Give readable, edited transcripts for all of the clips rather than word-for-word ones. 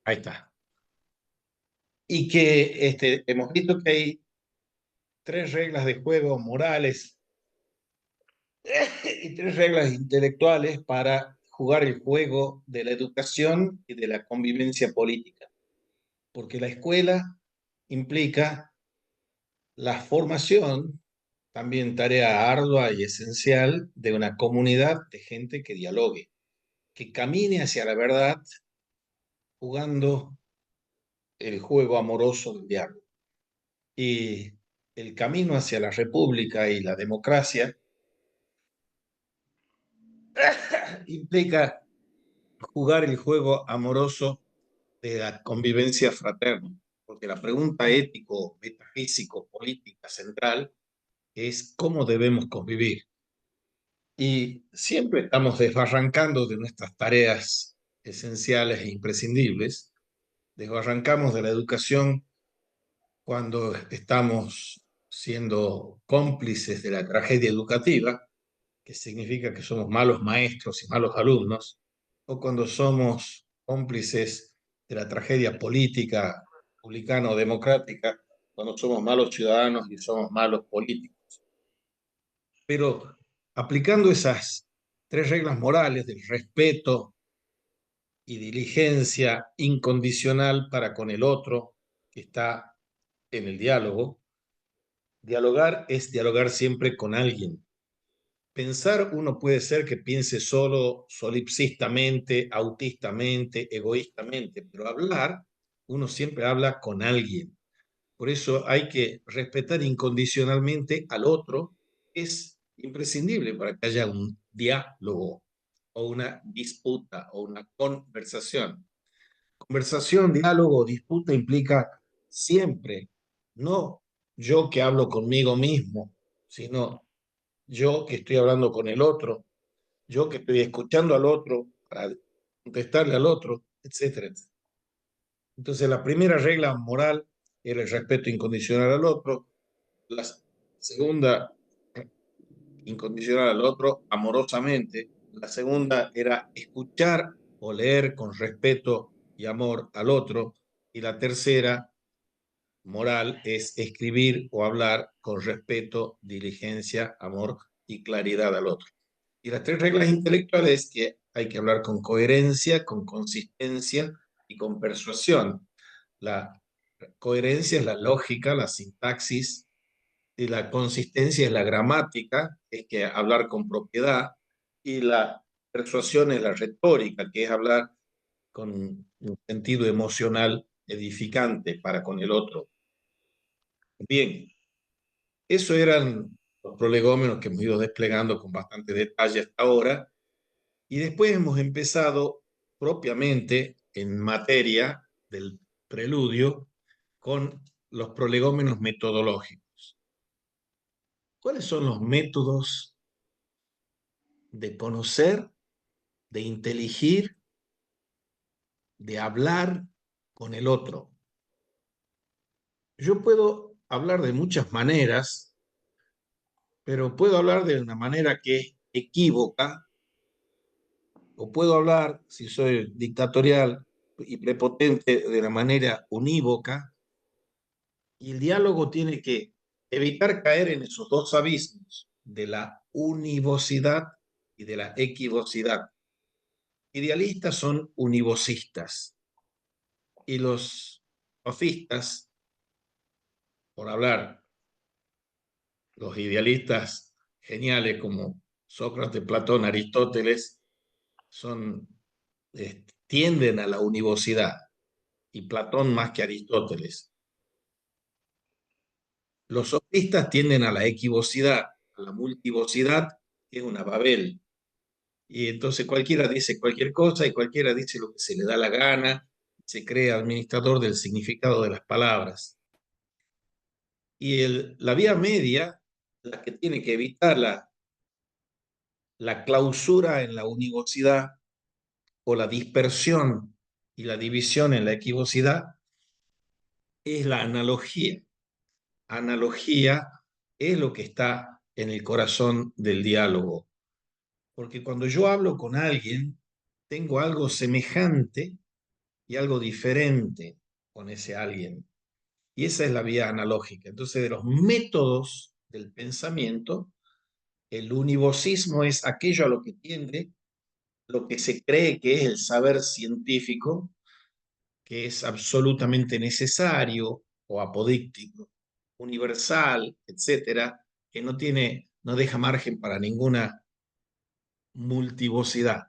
Ahí está. Y que hemos visto que hay tres reglas de juego morales y tres reglas intelectuales para jugar el juego de la educación y de la convivencia política. Porque la escuela implica la formación, también tarea ardua y esencial, de una comunidad de gente que dialogue, que camine hacia la verdad jugando el juego amoroso del diálogo. Y el camino hacia la república y la democracia implica jugar el juego amoroso de la convivencia fraterna, porque la pregunta ético, metafísico, política central es cómo debemos convivir. Y siempre estamos desbarrancando de nuestras tareas esenciales e imprescindibles. Desbarrancamos de la educación cuando estamos siendo cómplices de la tragedia educativa, que significa que somos malos maestros y malos alumnos, o cuando somos cómplices de la tragedia política, republicano-democrática, cuando somos malos ciudadanos y somos malos políticos. Pero aplicando esas tres reglas morales del respeto y diligencia incondicional para con el otro que está en el diálogo, dialogar es dialogar siempre con alguien. Pensar uno puede ser que piense solo, solipsistamente, autistamente, egoístamente, pero hablar, uno siempre habla con alguien. Por eso hay que respetar incondicionalmente al otro. Es imprescindible para que haya un diálogo o una disputa o una conversación. Conversación, diálogo, disputa implica siempre, no yo que hablo conmigo mismo, sino yo que estoy hablando con el otro, yo que estoy escuchando al otro para contestarle al otro, etcétera, etcétera. Entonces, la primera regla moral era el respeto incondicional al otro. La segunda, incondicional al otro, amorosamente. La segunda era escuchar o leer con respeto y amor al otro. Y la tercera, moral, es escribir o hablar con respeto, diligencia, amor y claridad al otro. Y las tres reglas intelectuales es que hay que hablar con coherencia, con consistencia y con persuasión. La coherencia es la lógica, la sintaxis, y la consistencia es la gramática, es que hablar con propiedad, y la persuasión es la retórica, que es hablar con un sentido emocional edificante para con el otro. Bien, eso eran los prolegómenos que hemos ido desplegando con bastante detalle hasta ahora. Y después hemos empezado propiamente en materia del preludio con los prolegómenos metodológicos. ¿Cuáles son los métodos de conocer, de inteligir, de hablar con el otro? Yo puedo hablar de muchas maneras, pero puedo hablar de una manera que es equívoca, o puedo hablar, si soy dictatorial y prepotente, de una manera unívoca. Y el diálogo tiene que evitar caer en esos dos abismos de la univocidad y de la equivocidad. Idealistas son univocistas y los sofistas, por hablar, los idealistas geniales como Sócrates, Platón, Aristóteles, son, tienden a la univocidad, y Platón más que Aristóteles. Los sofistas tienden a la equivocidad, a la multivocidad, que es una Babel. Y entonces cualquiera dice cualquier cosa y cualquiera dice lo que se le da la gana, se cree administrador del significado de las palabras. Y la vía media, la que tiene que evitar la clausura en la univocidad o la dispersión y la división en la equivocidad, es la analogía. Analogía es lo que está en el corazón del diálogo. Porque cuando yo hablo con alguien, tengo algo semejante y algo diferente con ese alguien. Y esa es la vía analógica. Entonces, de los métodos del pensamiento, el univocismo es aquello a lo que tiende lo que se cree que es el saber científico, que es absolutamente necesario o apodíctico, universal, etcétera, que no deja margen para ninguna multivocidad.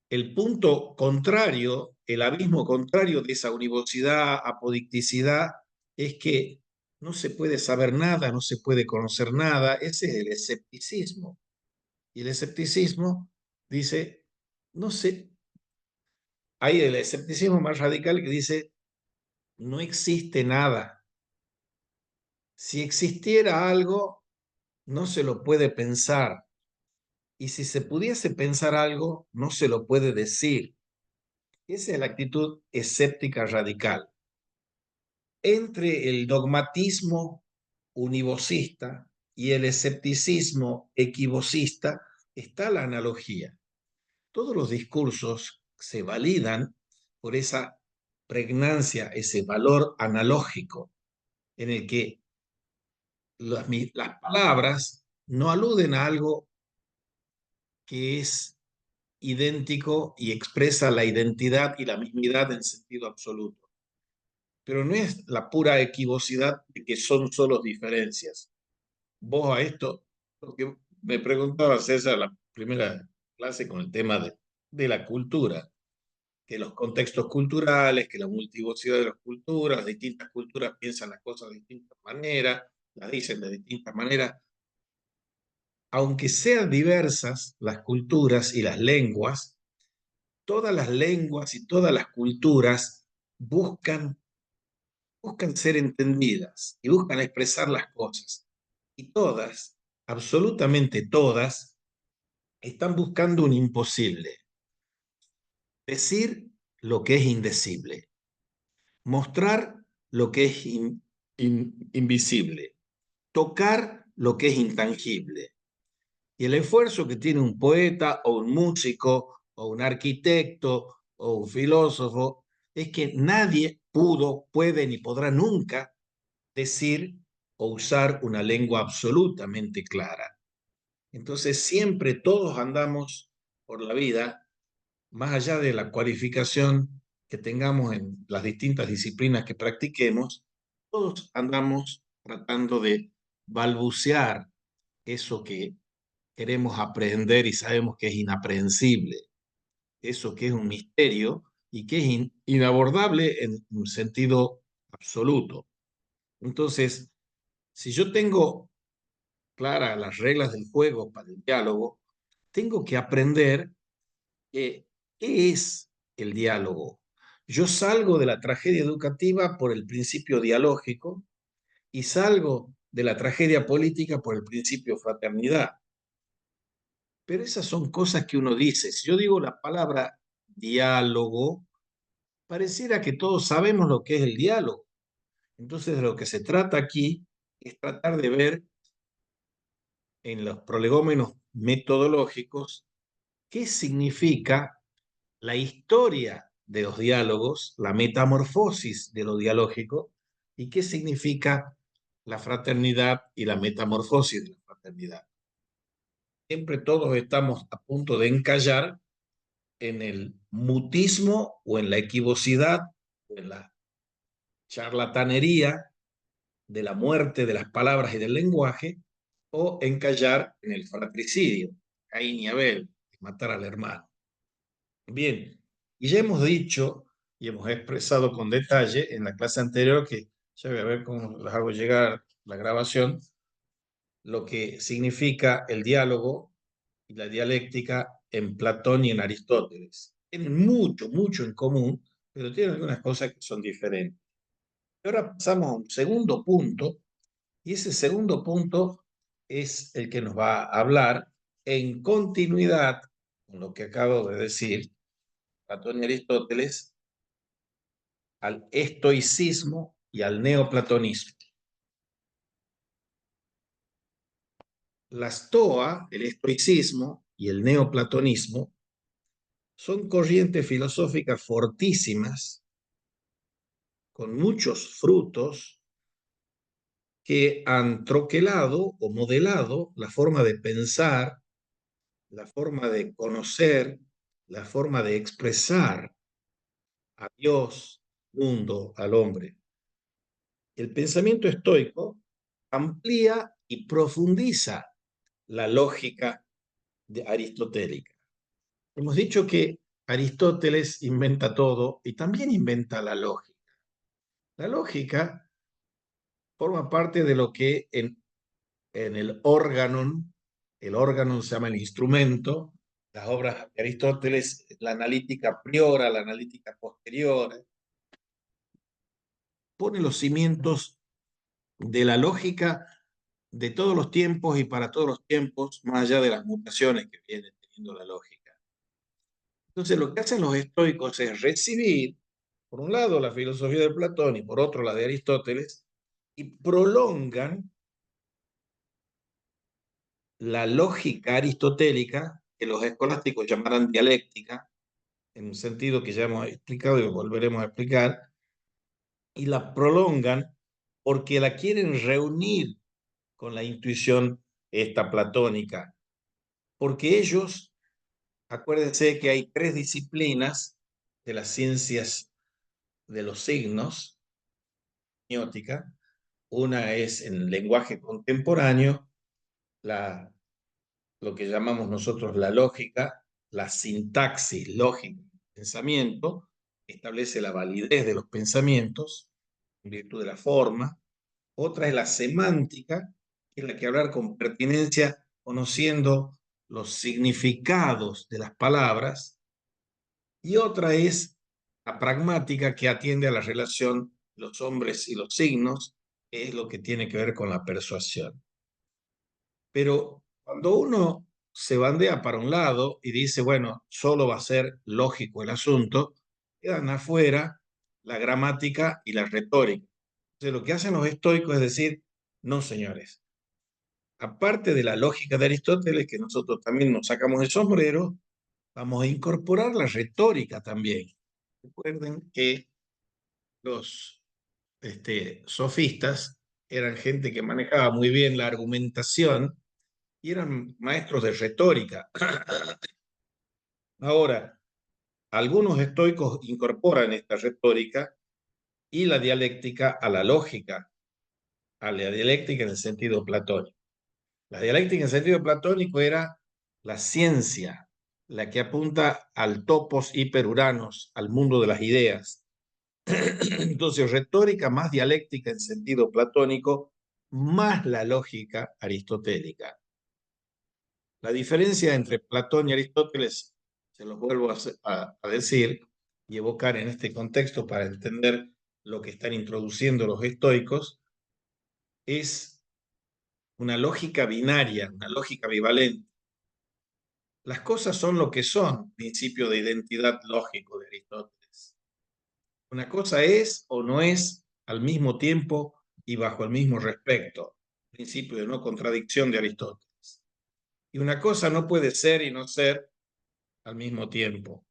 El punto contrario, el abismo contrario de esa univocidad, apodicticidad, es que no se puede saber nada, no se puede conocer nada. Ese es el escepticismo. Y el escepticismo dice, no sé, hay el escepticismo más radical que dice, no existe nada. Si existiera algo, no se lo puede pensar. Y si se pudiese pensar algo, no se lo puede decir. Esa es la actitud escéptica radical. Entre el dogmatismo univocista y el escepticismo equivocista está la analogía. Todos los discursos se validan por esa pregnancia, ese valor analógico en el que las palabras no aluden a algo que es idéntico y expresa la identidad y la mismidad en sentido absoluto. Pero no es la pura equivocidad de que son solo diferencias. Vos a esto, porque me preguntaba César la primera clase con el tema de la cultura, que los contextos culturales, que la multivocidad de las culturas, las distintas culturas piensan las cosas de distintas maneras, las dicen de distintas maneras. Aunque sean diversas las culturas y las lenguas, todas las lenguas y todas las culturas buscan ser entendidas y buscan expresar las cosas. Y todas, absolutamente todas, están buscando un imposible. Decir lo que es indecible. Mostrar lo que es invisible. Tocar lo que es intangible. Y el esfuerzo que tiene un poeta o un músico o un arquitecto o un filósofo es que nadie pudo, puede ni podrá nunca decir o usar una lengua absolutamente clara. Entonces siempre todos andamos por la vida, más allá de la cualificación que tengamos en las distintas disciplinas que practiquemos, todos andamos tratando de balbucear eso que queremos aprender y sabemos que es inaprehensible, eso que es un misterio y que es inabordable en un sentido absoluto. Entonces, si yo tengo claras las reglas del juego para el diálogo, tengo que aprender qué es el diálogo. Yo salgo de la tragedia educativa por el principio dialógico y salgo de la tragedia política por el principio fraternidad. Pero esas son cosas que uno dice. Si yo digo la palabra diálogo, pareciera que todos sabemos lo que es el diálogo. Entonces, de lo que se trata aquí es tratar de ver en los prolegómenos metodológicos qué significa la historia de los diálogos, la metamorfosis de lo dialógico, y qué significa la fraternidad y la metamorfosis de la fraternidad. Siempre todos estamos a punto de encallar en el mutismo o en la equivocidad o en la charlatanería de la muerte de las palabras y del lenguaje, o encallar en el fratricidio, Caín y Abel, matar al hermano. Bien, y ya hemos dicho y hemos expresado con detalle en la clase anterior, que ya voy a ver cómo les hago llegar la grabación, lo que significa el diálogo y la dialéctica en Platón y en Aristóteles. Tienen mucho, mucho en común, pero tienen algunas cosas que son diferentes. Ahora pasamos a un segundo punto, y ese segundo punto es el que nos va a hablar en continuidad con lo que acabo de decir, Platón y Aristóteles, al estoicismo y al neoplatonismo. La estoa, el estoicismo y el neoplatonismo son corrientes filosóficas fortísimas, con muchos frutos, que han troquelado o modelado la forma de pensar, la forma de conocer, la forma de expresar a Dios, mundo, al hombre. El pensamiento estoico amplía y profundiza la lógica aristotélica. Hemos dicho que Aristóteles inventa todo y también inventa la lógica. La lógica forma parte de lo que en el órganon se llama el instrumento, las obras de Aristóteles, la analítica priora, la analítica posterior, pone los cimientos de la lógica de todos los tiempos y para todos los tiempos, más allá de las mutaciones que viene teniendo la lógica. Entonces, lo que hacen los estoicos es recibir, por un lado, la filosofía de Platón y por otro, la de Aristóteles, y prolongan la lógica aristotélica, que los escolásticos llamarán dialéctica, en un sentido que ya hemos explicado y volveremos a explicar, y la prolongan porque la quieren reunir con la intuición esta platónica, porque ellos, acuérdense que hay tres disciplinas de las ciencias de los signos, semiótica. Una es en lenguaje contemporáneo, lo que llamamos nosotros la lógica, la sintaxis lógica, pensamiento, establece la validez de los pensamientos en virtud de la forma. Otra es la semántica, que es la que hablar con pertinencia, conociendo los significados de las palabras. Y otra es la pragmática, que atiende a la relación de los hombres y los signos, que es lo que tiene que ver con la persuasión. Pero cuando uno se bandea para un lado y dice, bueno, solo va a ser lógico el asunto, quedan afuera la gramática y la retórica. Entonces, lo que hacen los estoicos es decir, no, señores, aparte de la lógica de Aristóteles, que nosotros también nos sacamos el sombrero, vamos a incorporar la retórica también. Recuerden que los sofistas eran gente que manejaba muy bien la argumentación y eran maestros de retórica. Ahora, algunos estoicos incorporan esta retórica y la dialéctica a la lógica, a la dialéctica en el sentido platónico. La dialéctica en sentido platónico era la ciencia, la que apunta al topos hiperuranos, al mundo de las ideas. Entonces, retórica más dialéctica en sentido platónico, más la lógica aristotélica. La diferencia entre Platón y Aristóteles, se los vuelvo a decir y evocar en este contexto para entender lo que están introduciendo los estoicos, es una lógica binaria, una lógica bivalente. Las cosas son lo que son, principio de identidad lógico de Aristóteles. Una cosa es o no es al mismo tiempo y bajo el mismo respecto, principio de no contradicción de Aristóteles. Y una cosa no puede ser y no ser al mismo tiempo.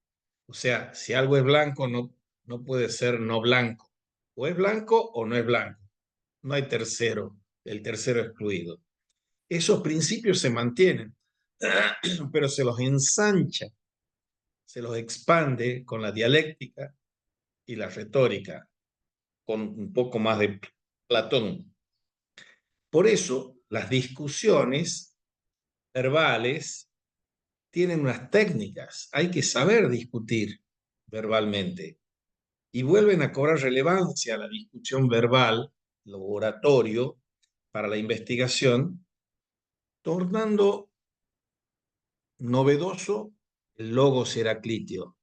O sea, si algo es blanco, no puede ser no blanco. O es blanco o no es blanco. No hay tercero, el tercero excluido. Esos principios se mantienen, pero se los ensancha, se los expande con la dialéctica y la retórica, con un poco más de Platón. Por eso, las discusiones verbales tienen unas técnicas. Hay que saber discutir verbalmente. Y vuelven a cobrar relevancia la discusión verbal, lo oratorio, para la investigación, tornando novedoso el logos heraclitio.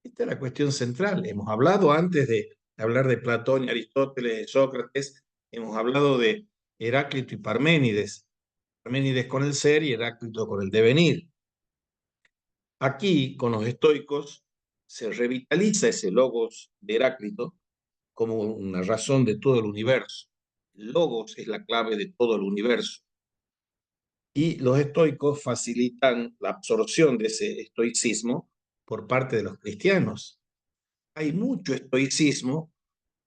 Esta es la cuestión central. Hemos hablado antes de hablar de Platón y Aristóteles, de Sócrates, hemos hablado de Heráclito y Parménides, Parménides con el ser y Heráclito con el devenir. Aquí, con los estoicos, se revitaliza ese logos de Heráclito como una razón de todo el universo. El logos es la clave de todo el universo. Y los estoicos facilitan la absorción de ese estoicismo por parte de los cristianos. Hay mucho estoicismo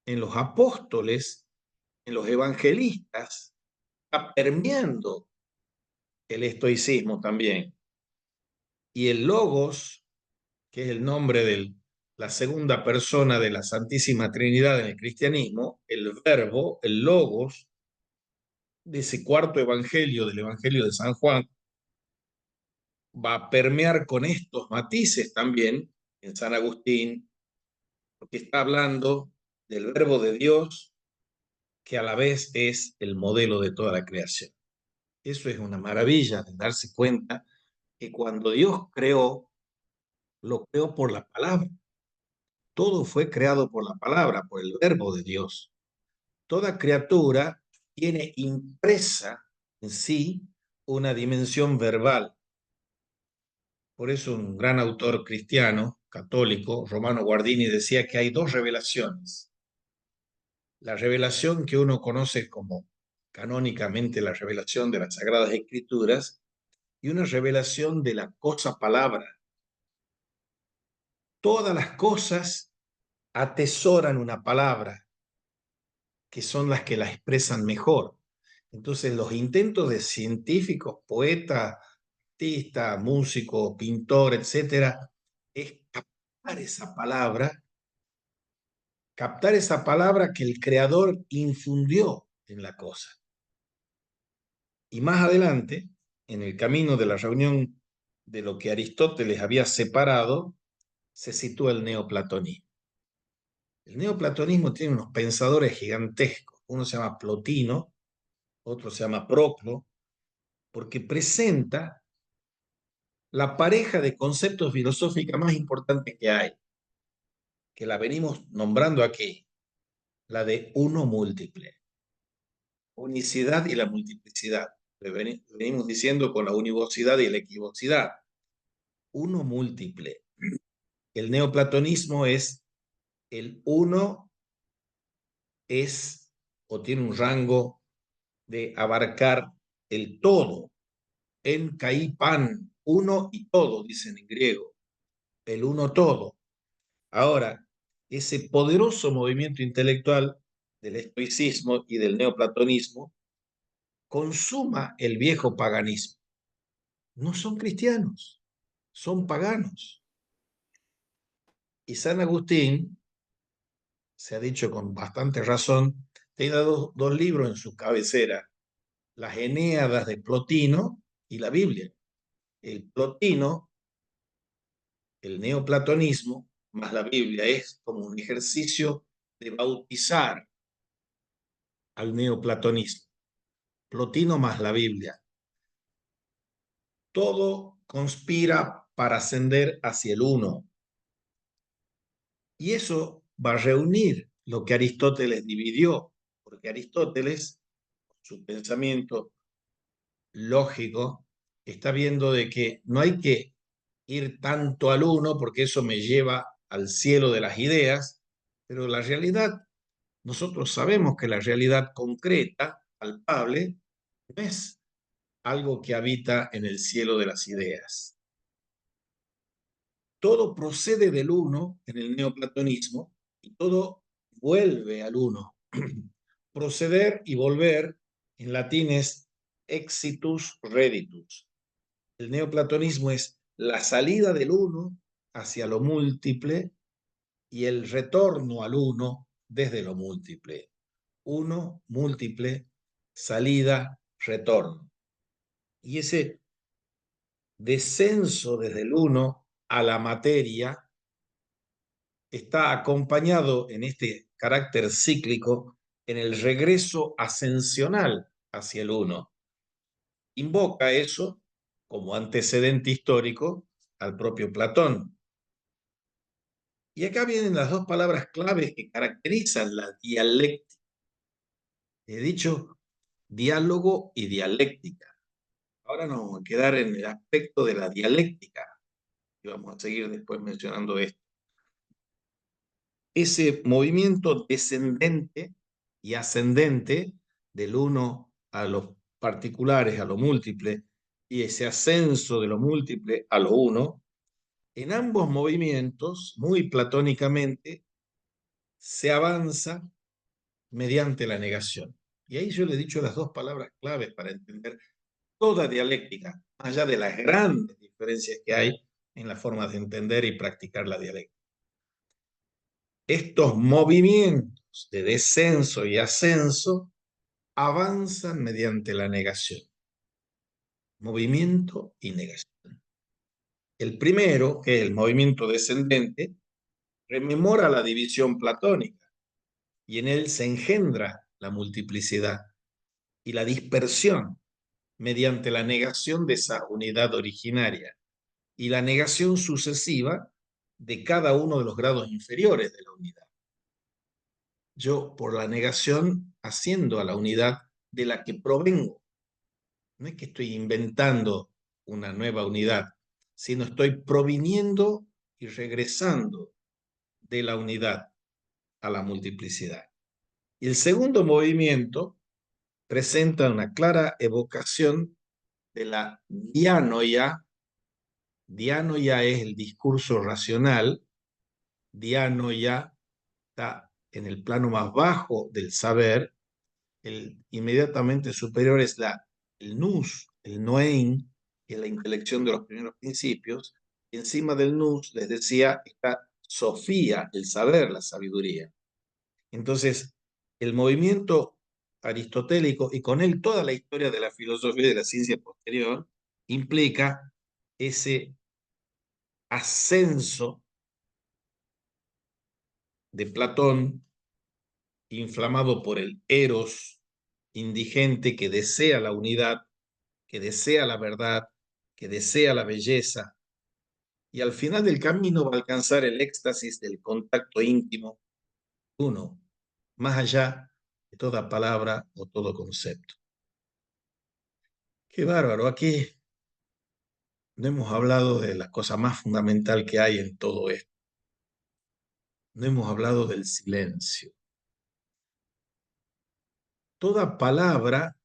en los apóstoles, en los evangelistas, está permeando el estoicismo también. Y el logos, que es el nombre de la segunda persona de la Santísima Trinidad en el cristianismo, el verbo, el logos, de ese cuarto evangelio, del Evangelio de San Juan, va a permear con estos matices también en San Agustín, porque está hablando del verbo de Dios, que a la vez es el modelo de toda la creación. Eso es una maravilla de darse cuenta que cuando Dios creó, lo creó por la palabra. Todo fue creado por la palabra, por el verbo de Dios. Toda criatura tiene impresa en sí una dimensión verbal. Por eso un gran autor cristiano, católico, Romano Guardini, decía que hay dos revelaciones. La revelación que uno conoce como canónicamente la revelación de las Sagradas Escrituras y una revelación de la cosa palabra. Todas las cosas atesoran una palabra, que son las que la expresan mejor. Entonces, los intentos de científicos, poetas, artistas, músicos, pintor, etcétera, es captar esa palabra que el creador infundió en la cosa. Y más adelante, en el camino de la reunión de lo que Aristóteles había separado, se sitúa el neoplatonismo. El neoplatonismo tiene unos pensadores gigantescos. Uno se llama Plotino, otro se llama Proclo, porque presenta la pareja de conceptos filosóficos más importantes que hay, que la venimos nombrando aquí, la de uno múltiple, unicidad y la multiplicidad. Le venimos diciendo con la univocidad y la equivocidad. Uno múltiple. El neoplatonismo es el uno es o tiene un rango de abarcar el todo. En caí pan, uno y todo, dicen en griego. El uno todo. Ahora, ese poderoso movimiento intelectual del estoicismo y del neoplatonismo consuma el viejo paganismo. No son cristianos, son paganos. Y San Agustín, se ha dicho con bastante razón, tiene dos libros en su cabecera, las Eneadas de Plotino y la Biblia. El Plotino, el neoplatonismo, más la Biblia, es como un ejercicio de bautizar al neoplatonismo. Plotino más la Biblia. Todo conspira para ascender hacia el uno. Y eso va a reunir lo que Aristóteles dividió, porque Aristóteles, su pensamiento lógico, está viendo de que no hay que ir tanto al uno porque eso me lleva al cielo de las ideas, pero la realidad, nosotros sabemos que la realidad concreta, palpable, no es algo que habita en el cielo de las ideas. Todo procede del uno en el neoplatonismo y todo vuelve al uno. Proceder y volver en latín es exitus reditus. El neoplatonismo es la salida del uno hacia lo múltiple y el retorno al uno desde lo múltiple. Uno, múltiple, salida, retorno. Y ese descenso desde el uno a la materia está acompañado en este carácter cíclico en el regreso ascensional hacia el uno. Invoca eso como antecedente histórico al propio Platón. Y acá vienen las dos palabras claves que caracterizan la dialéctica. He dicho diálogo y dialéctica. Ahora nos vamos a quedar en el aspecto de la dialéctica y vamos a seguir después mencionando esto. Ese movimiento descendente y ascendente del uno a los particulares, a lo múltiple, y ese ascenso de lo múltiple a lo uno, En ambos movimientos, muy platónicamente, se avanza mediante la negación. Y ahí yo le he dicho las dos palabras claves para entender toda dialéctica, más allá de las grandes diferencias que hay en la forma de entender y practicar la dialéctica. Estos movimientos de descenso y ascenso avanzan mediante la negación. Movimiento y negación. El primero, que es el movimiento descendente, rememora la división platónica y en él se engendra la multiplicidad y la dispersión mediante la negación de esa unidad originaria y la negación sucesiva de cada uno de los grados inferiores de la unidad. Yo, por la negación, asciendo a la unidad de la que provengo. No es que estoy inventando una nueva unidad, sino estoy proviniendo y regresando de la unidad a la multiplicidad. Y el segundo movimiento presenta una clara evocación de la dianoia. Dianoia es el discurso racional. Dianoia está en el plano más bajo del saber. El inmediatamente superior es el nous, el noein, que es la intelección de los primeros principios. Y encima del nous, les decía, está Sofía, el saber, la sabiduría. Entonces, el movimiento aristotélico y con él toda la historia de la filosofía y de la ciencia posterior implica ese ascenso de Platón inflamado por el eros indigente que desea la unidad, que desea la verdad, que desea la belleza, y al final del camino va a alcanzar el éxtasis del contacto íntimo, uno, más allá de toda palabra o todo concepto. Qué bárbaro, aquí no hemos hablado de la cosa más fundamental que hay en todo esto. No hemos hablado del silencio. Toda palabra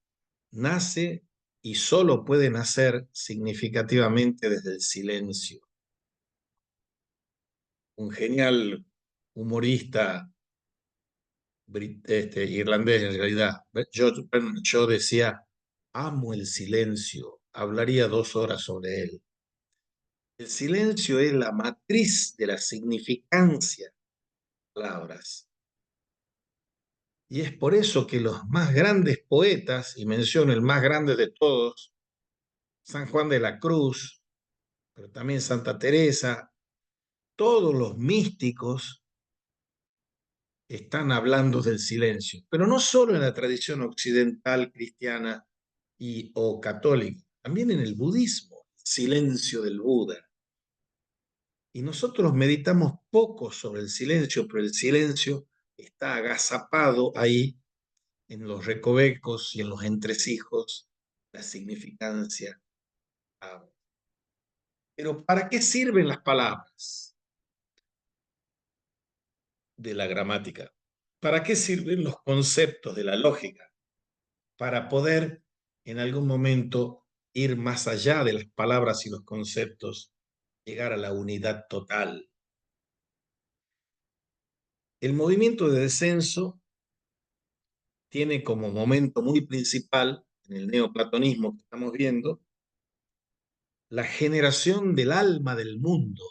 nace y solo puede nacer significativamente desde el silencio. Un genial humorista irlandés en realidad, George Bernard Shaw decía, amo el silencio, hablaría 2 horas sobre él. El silencio es la matriz de la significancia de las palabras. Y es por eso que los más grandes poetas, y menciono el más grande de todos, San Juan de la Cruz, pero también Santa Teresa, todos los místicos están hablando del silencio, pero no solo en la tradición occidental cristiana o católica, también en el budismo, silencio del Buda. Y nosotros meditamos poco sobre el silencio, pero el silencio está agazapado ahí en los recovecos y en los entresijos, la significancia. Pero ¿para qué sirven las palabras de la gramática? ¿Para qué sirven los conceptos de la lógica? Para poder en algún momento ir más allá de las palabras y los conceptos, llegar a la unidad total. El movimiento de descenso tiene como momento muy principal en el neoplatonismo que estamos viendo la generación del alma del mundo.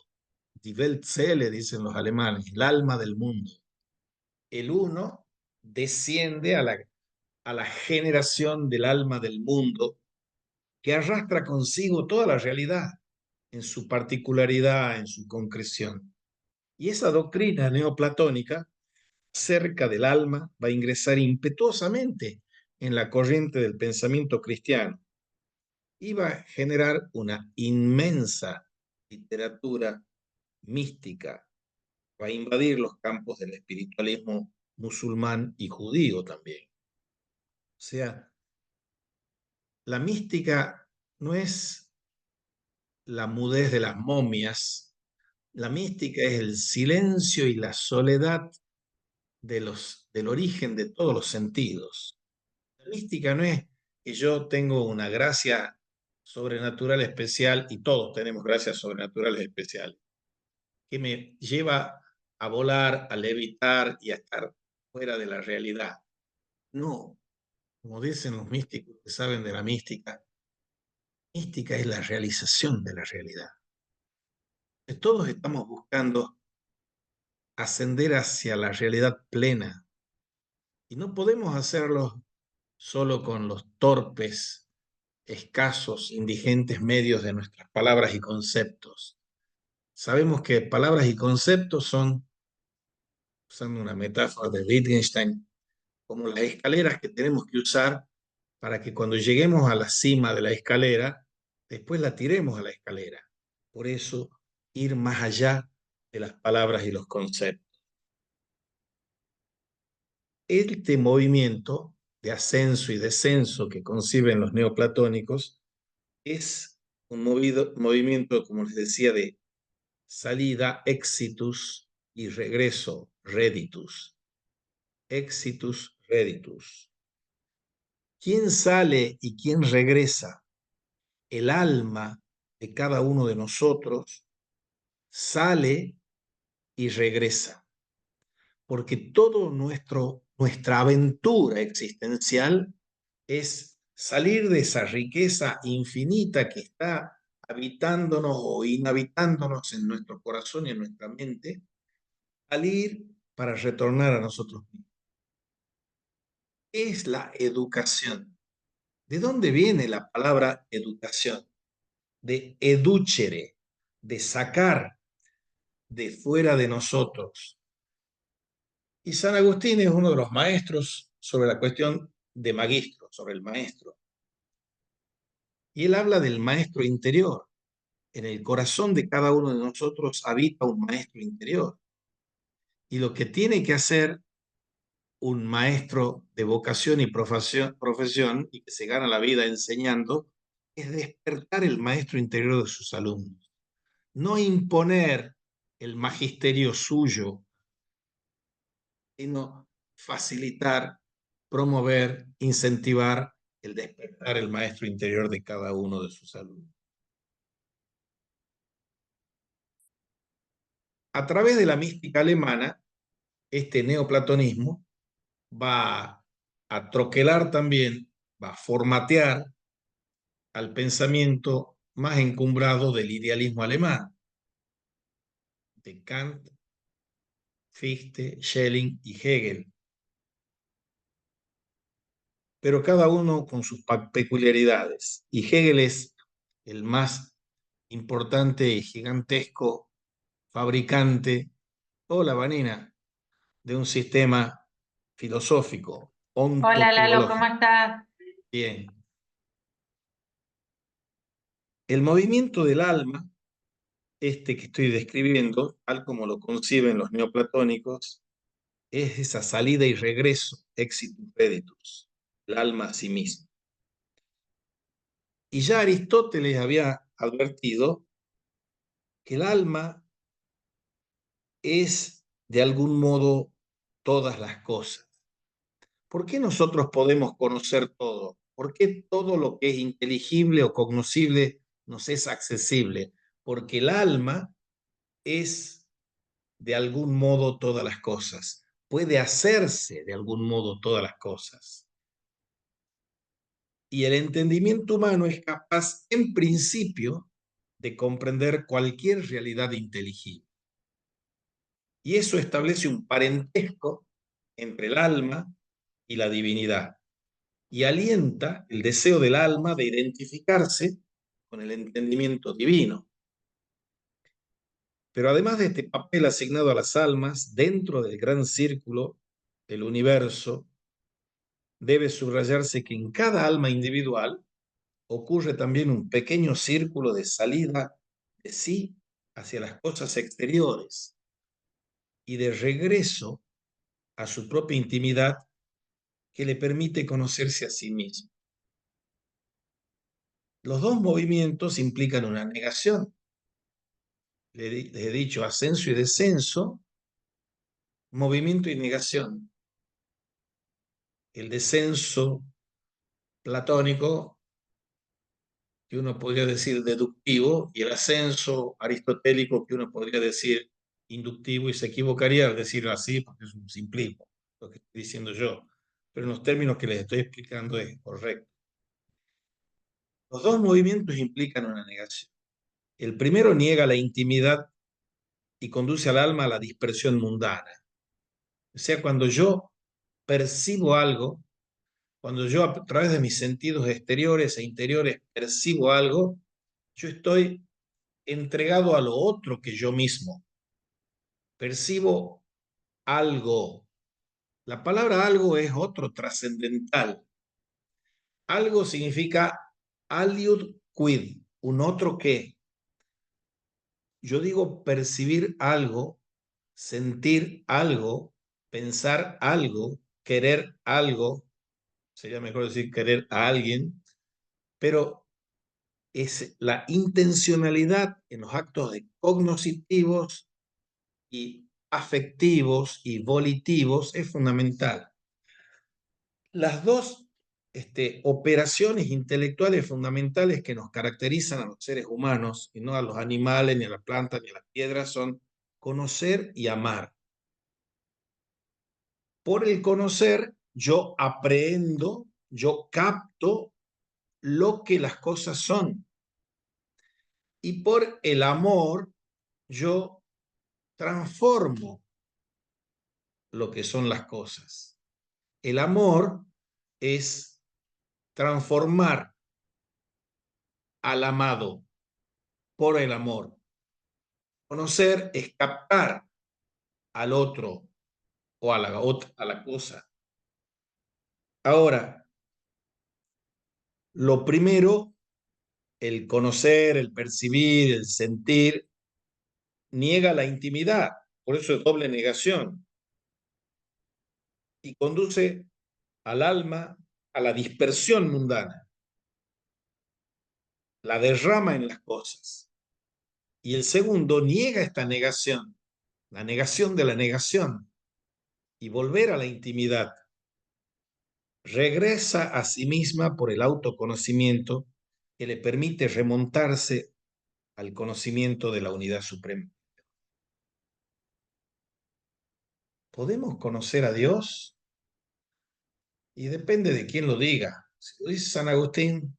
Die Weltseele, dicen los alemanes, el alma del mundo. El uno desciende a la generación del alma del mundo que arrastra consigo toda la realidad en su particularidad, en su concreción. Y esa doctrina neoplatónica acerca del alma va a ingresar impetuosamente en la corriente del pensamiento cristiano y va a generar una inmensa literatura mística, va a invadir los campos del espiritualismo musulmán y judío también. O sea, la mística no es la mudez de las momias, la mística es el silencio y la soledad del origen de todos los sentidos. La mística no es que yo tengo una gracia sobrenatural especial y todos tenemos gracias sobrenaturales especiales. que me lleva a volar, a levitar y a estar fuera de la realidad. No, como dicen los místicos que saben de la mística, mística es la realización de la realidad. Todos estamos buscando ascender hacia la realidad plena y no podemos hacerlo solo con los torpes, escasos, indigentes medios de nuestras palabras y conceptos. Sabemos que palabras y conceptos son, usando una metáfora de Wittgenstein, como las escaleras que tenemos que usar para que cuando lleguemos a la cima de la escalera, después la tiremos a la escalera. Por eso, ir más allá de las palabras y los conceptos. Este movimiento de ascenso y descenso que conciben los neoplatónicos es un movimiento, como les decía, de salida, exitus, y regreso, reditus. Exitus, reditus. ¿Quién sale y quién regresa? El alma de cada uno de nosotros sale y regresa, porque todo nuestra aventura existencial es salir de esa riqueza infinita que está habitándonos o inhabitándonos en nuestro corazón y en nuestra mente, salir para retornar a nosotros mismos. Es la educación. ¿De dónde viene la palabra educación? De educere, de sacar de fuera de nosotros. Y San Agustín es uno de los maestros sobre la cuestión de magistro, sobre el maestro. Y él habla del maestro interior. En el corazón de cada uno de nosotros habita un maestro interior. Y lo que tiene que hacer un maestro de vocación y profesión y que se gana la vida enseñando es despertar el maestro interior de sus alumnos. No imponer el magisterio suyo, sino facilitar, promover, incentivar el despertar el maestro interior de cada uno de sus alumnos. A través de la mística alemana, este neoplatonismo va a troquelar también, va a formatear al pensamiento más encumbrado del idealismo alemán, de Kant, Fichte, Schelling y Hegel, pero cada uno con sus peculiaridades. Y Hegel es el más importante y gigantesco fabricante, hola Vanina, de un sistema filosófico, Hola Lalo, ¿cómo ontoteológico. estás? Bien. El movimiento del alma, este que estoy describiendo, tal como lo conciben los neoplatónicos, es esa salida y regreso, exitus reditus, el alma a sí mismo. Y ya Aristóteles había advertido que el alma es de algún modo todas las cosas. ¿Por qué nosotros podemos conocer todo? ¿Por qué todo lo que es inteligible o cognoscible nos es accesible? Porque el alma es de algún modo todas las cosas. Puede hacerse de algún modo todas las cosas. Y el entendimiento humano es capaz, en principio, de comprender cualquier realidad inteligible. Y eso establece un parentesco entre el alma y la divinidad. Y alienta el deseo del alma de identificarse con el entendimiento divino. Pero además de este papel asignado a las almas dentro del gran círculo del universo, debe subrayarse que en cada alma individual ocurre también un pequeño círculo de salida de sí hacia las cosas exteriores y de regreso a su propia intimidad que le permite conocerse a sí mismo. Los dos movimientos implican una negación. Les he dicho ascenso y descenso, movimiento y negación. El descenso platónico, que uno podría decir deductivo, y el ascenso aristotélico, que uno podría decir inductivo y se equivocaría al decirlo así porque es un simplismo lo que estoy diciendo yo, pero en los términos que les estoy explicando es correcto. Los dos movimientos implican una negación. El primero niega la intimidad y conduce al alma a la dispersión mundana. O sea, cuando yo percibo algo, cuando yo a través de mis sentidos exteriores e interiores percibo algo, yo estoy entregado a lo otro que yo mismo. Percibo algo. La palabra algo es otro trascendental. Algo significa aliud quid, un otro que. Yo digo percibir algo, sentir algo, pensar algo, querer algo, sería mejor decir querer a alguien, pero es la intencionalidad en los actos de cognitivos y afectivos y volitivos es fundamental. Las dos operaciones intelectuales fundamentales que nos caracterizan a los seres humanos y no a los animales, ni a las plantas, ni a las piedras son conocer y amar. Por el conocer, yo aprendo, yo capto lo que las cosas son. Y por el amor, yo transformo lo que son las cosas. El amor es transformar al amado por el amor. Conocer es captar al otro o a la cosa. Ahora, lo primero, el conocer, el percibir, el sentir, niega la intimidad, por eso es doble negación, y conduce al alma a la dispersión mundana, la derrama en las cosas. Y el segundo niega esta negación, la negación de la negación, y volver a la intimidad. Regresa a sí misma por el autoconocimiento que le permite remontarse al conocimiento de la unidad suprema. ¿Podemos conocer a Dios? Y depende de quién lo diga. Si lo dice San Agustín,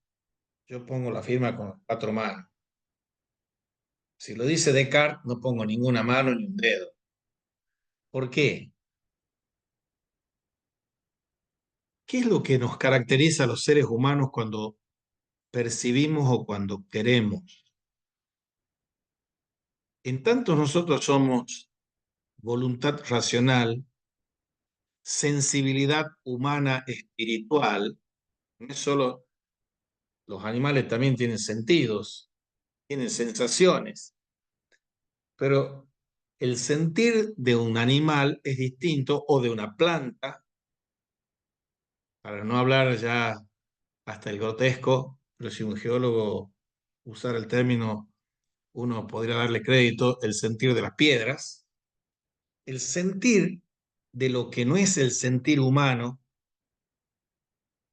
yo pongo la firma con las 4 manos. Si lo dice Descartes, no pongo ninguna mano ni un dedo. ¿Por qué? ¿Qué es lo que nos caracteriza a los seres humanos cuando percibimos o cuando queremos? En tanto nosotros somos voluntad racional, sensibilidad humana espiritual, no es solo los animales también tienen sentidos, tienen sensaciones, pero el sentir de un animal es distinto o de una planta, para no hablar ya hasta el grotesco, pero si un geólogo usara el término, uno podría darle crédito, el sentir de las piedras. El sentir de lo que no es el sentir humano,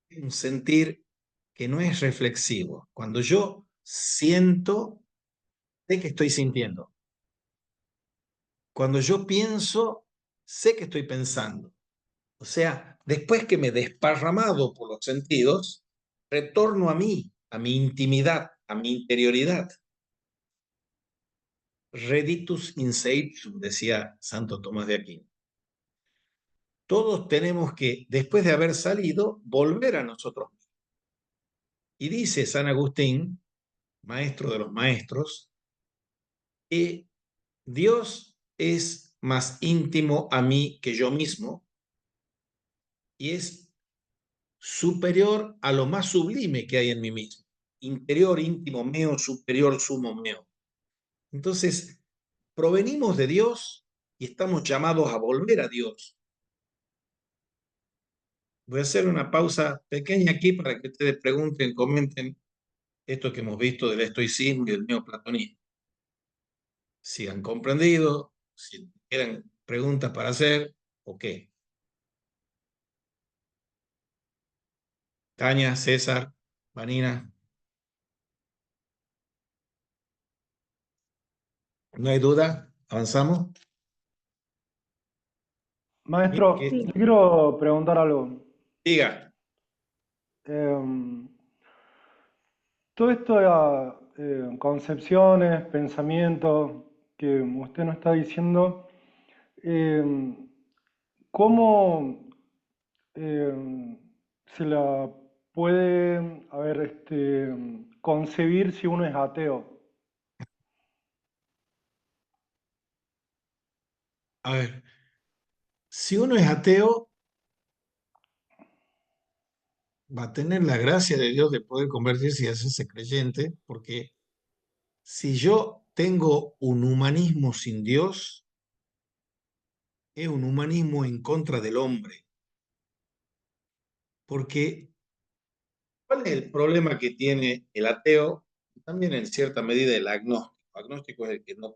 es un sentir que no es reflexivo. Cuando yo siento, sé que estoy sintiendo. Cuando yo pienso, sé que estoy pensando. O sea, después que me he desparramado por los sentidos, retorno a mí, a mi intimidad, a mi interioridad. Reditus in seipsum, decía Santo Tomás de Aquino. Todos tenemos que, después de haber salido, volver a nosotros mismos. Y dice San Agustín, maestro de los maestros, que Dios es más íntimo a mí que yo mismo y es superior a lo más sublime que hay en mí mismo. Interior, íntimo meo, superior, sumo meo. Entonces, provenimos de Dios y estamos llamados a volver a Dios. Voy a hacer una pausa pequeña aquí para que ustedes pregunten, comenten esto que hemos visto del estoicismo y del neoplatonismo. Si han comprendido, si tienen preguntas para hacer, o qué. Tania, César, Vanina, ¿no hay duda? ¿Avanzamos? Maestro, Que, le quiero preguntar algo. diga, Em, todo esto, concepciones, pensamientos que usted nos está diciendo, em, ¿cómo se la puede, concebir si uno es ateo? a ver, si uno es ateo, va a tener la gracia de Dios de poder convertirse y hacerse creyente, porque si yo tengo un humanismo sin Dios, es un humanismo en contra del hombre, porque ¿cuál es el problema que tiene el ateo? También en cierta medida el agnóstico. El agnóstico es el que no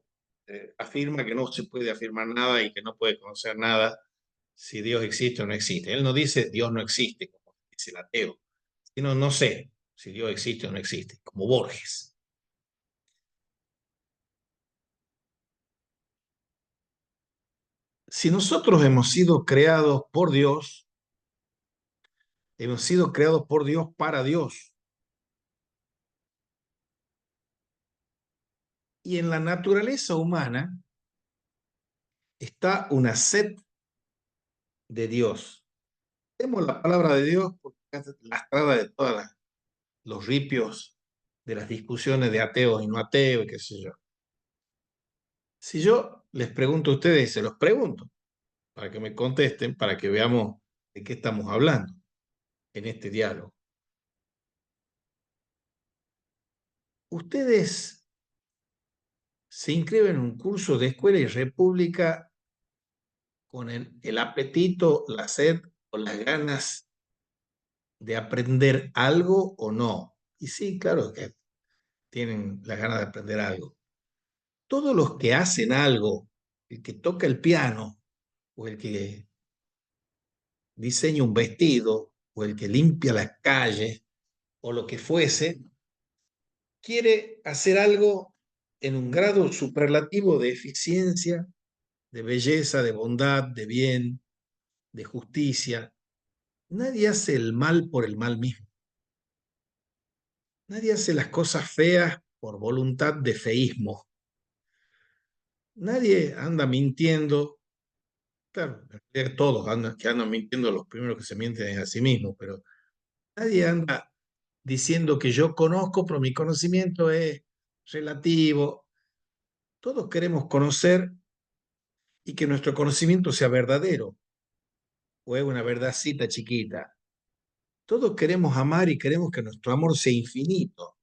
afirma que no se puede afirmar nada y que no puede conocer nada si Dios existe o no existe. Él no dice Dios no existe, como dice el ateo, sino no sé si Dios existe o no existe, como Borges. Si nosotros hemos sido creados por Dios, hemos sido creados por Dios para Dios. Y en la naturaleza humana está una sed de Dios. Tenemos la palabra de Dios porque es lastrada de todos los ripios de las discusiones de ateos y no ateos, qué sé yo. Si yo les pregunto a ustedes, y se los pregunto, para que me contesten, para que veamos de qué estamos hablando en este diálogo. Ustedes se inscriben en un curso de escuela y república con el apetito, la sed o las ganas de aprender algo o no. Y sí, claro que tienen las ganas de aprender algo. Todos los que hacen algo, el que toca el piano o el que diseña un vestido o el que limpia las calles o lo que fuese, quiere hacer algo en un grado superlativo de eficiencia, de belleza, de bondad, de bien, de justicia. Nadie hace el mal por el mal mismo. Nadie hace las cosas feas por voluntad de feísmo. Nadie anda mintiendo. Claro, todos andan, que andan mintiendo, los primeros que se mienten es a sí mismos, pero nadie anda diciendo que yo conozco, pero mi conocimiento es relativo. Todos queremos conocer y que nuestro conocimiento sea verdadero, o es una verdadcita chiquita. Todos queremos amar y queremos que nuestro amor sea infinito.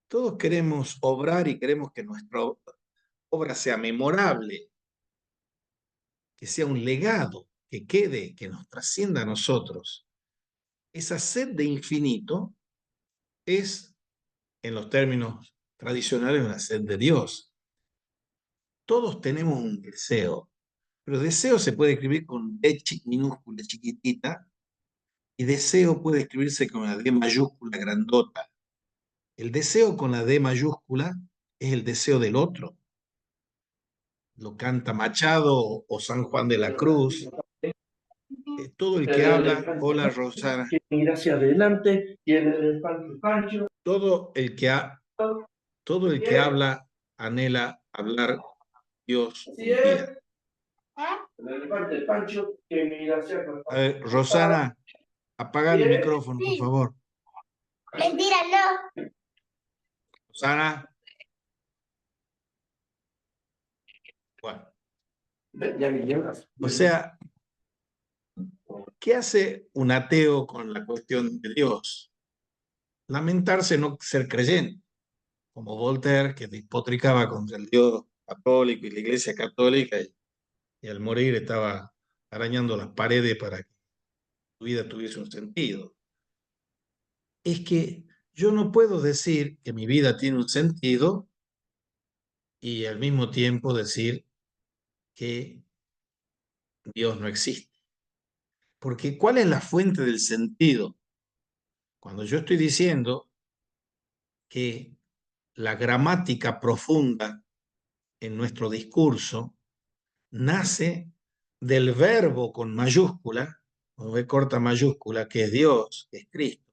Todos queremos obrar y queremos que nuestra obra sea memorable, que sea un legado, que quede, que nos trascienda a nosotros. Esa sed de infinito es, en los términos tradicionales, una sed de Dios. Todos tenemos un deseo, pero deseo se puede escribir con D minúscula chiquitita y deseo puede escribirse con la D mayúscula grandota. El deseo con la D mayúscula es el deseo del otro. Lo canta Machado o San Juan de la Cruz. Todo el que habla, hola Rosana, que ir hacia adelante y el elefante Pancho. todo el que, todo el que habla anhela hablar Dios Así un es. día. El elefante Pancho que mira hacia A ver, Rosana, apaga el micrófono, por favor. Mentira, no. Rosana. Bueno, o sea, ¿qué hace un ateo con la cuestión de Dios? Lamentarse no ser creyente, como Voltaire, que despotricaba contra el Dios católico y la Iglesia católica, y al morir estaba arañando las paredes para que su vida tuviese un sentido. Es que yo no puedo decir que mi vida tiene un sentido y al mismo tiempo decir que Dios no existe. Porque ¿cuál es la fuente del sentido? Cuando yo estoy diciendo que la gramática profunda en nuestro discurso nace del verbo con mayúscula, con V corta mayúscula, que es Dios, que es Cristo.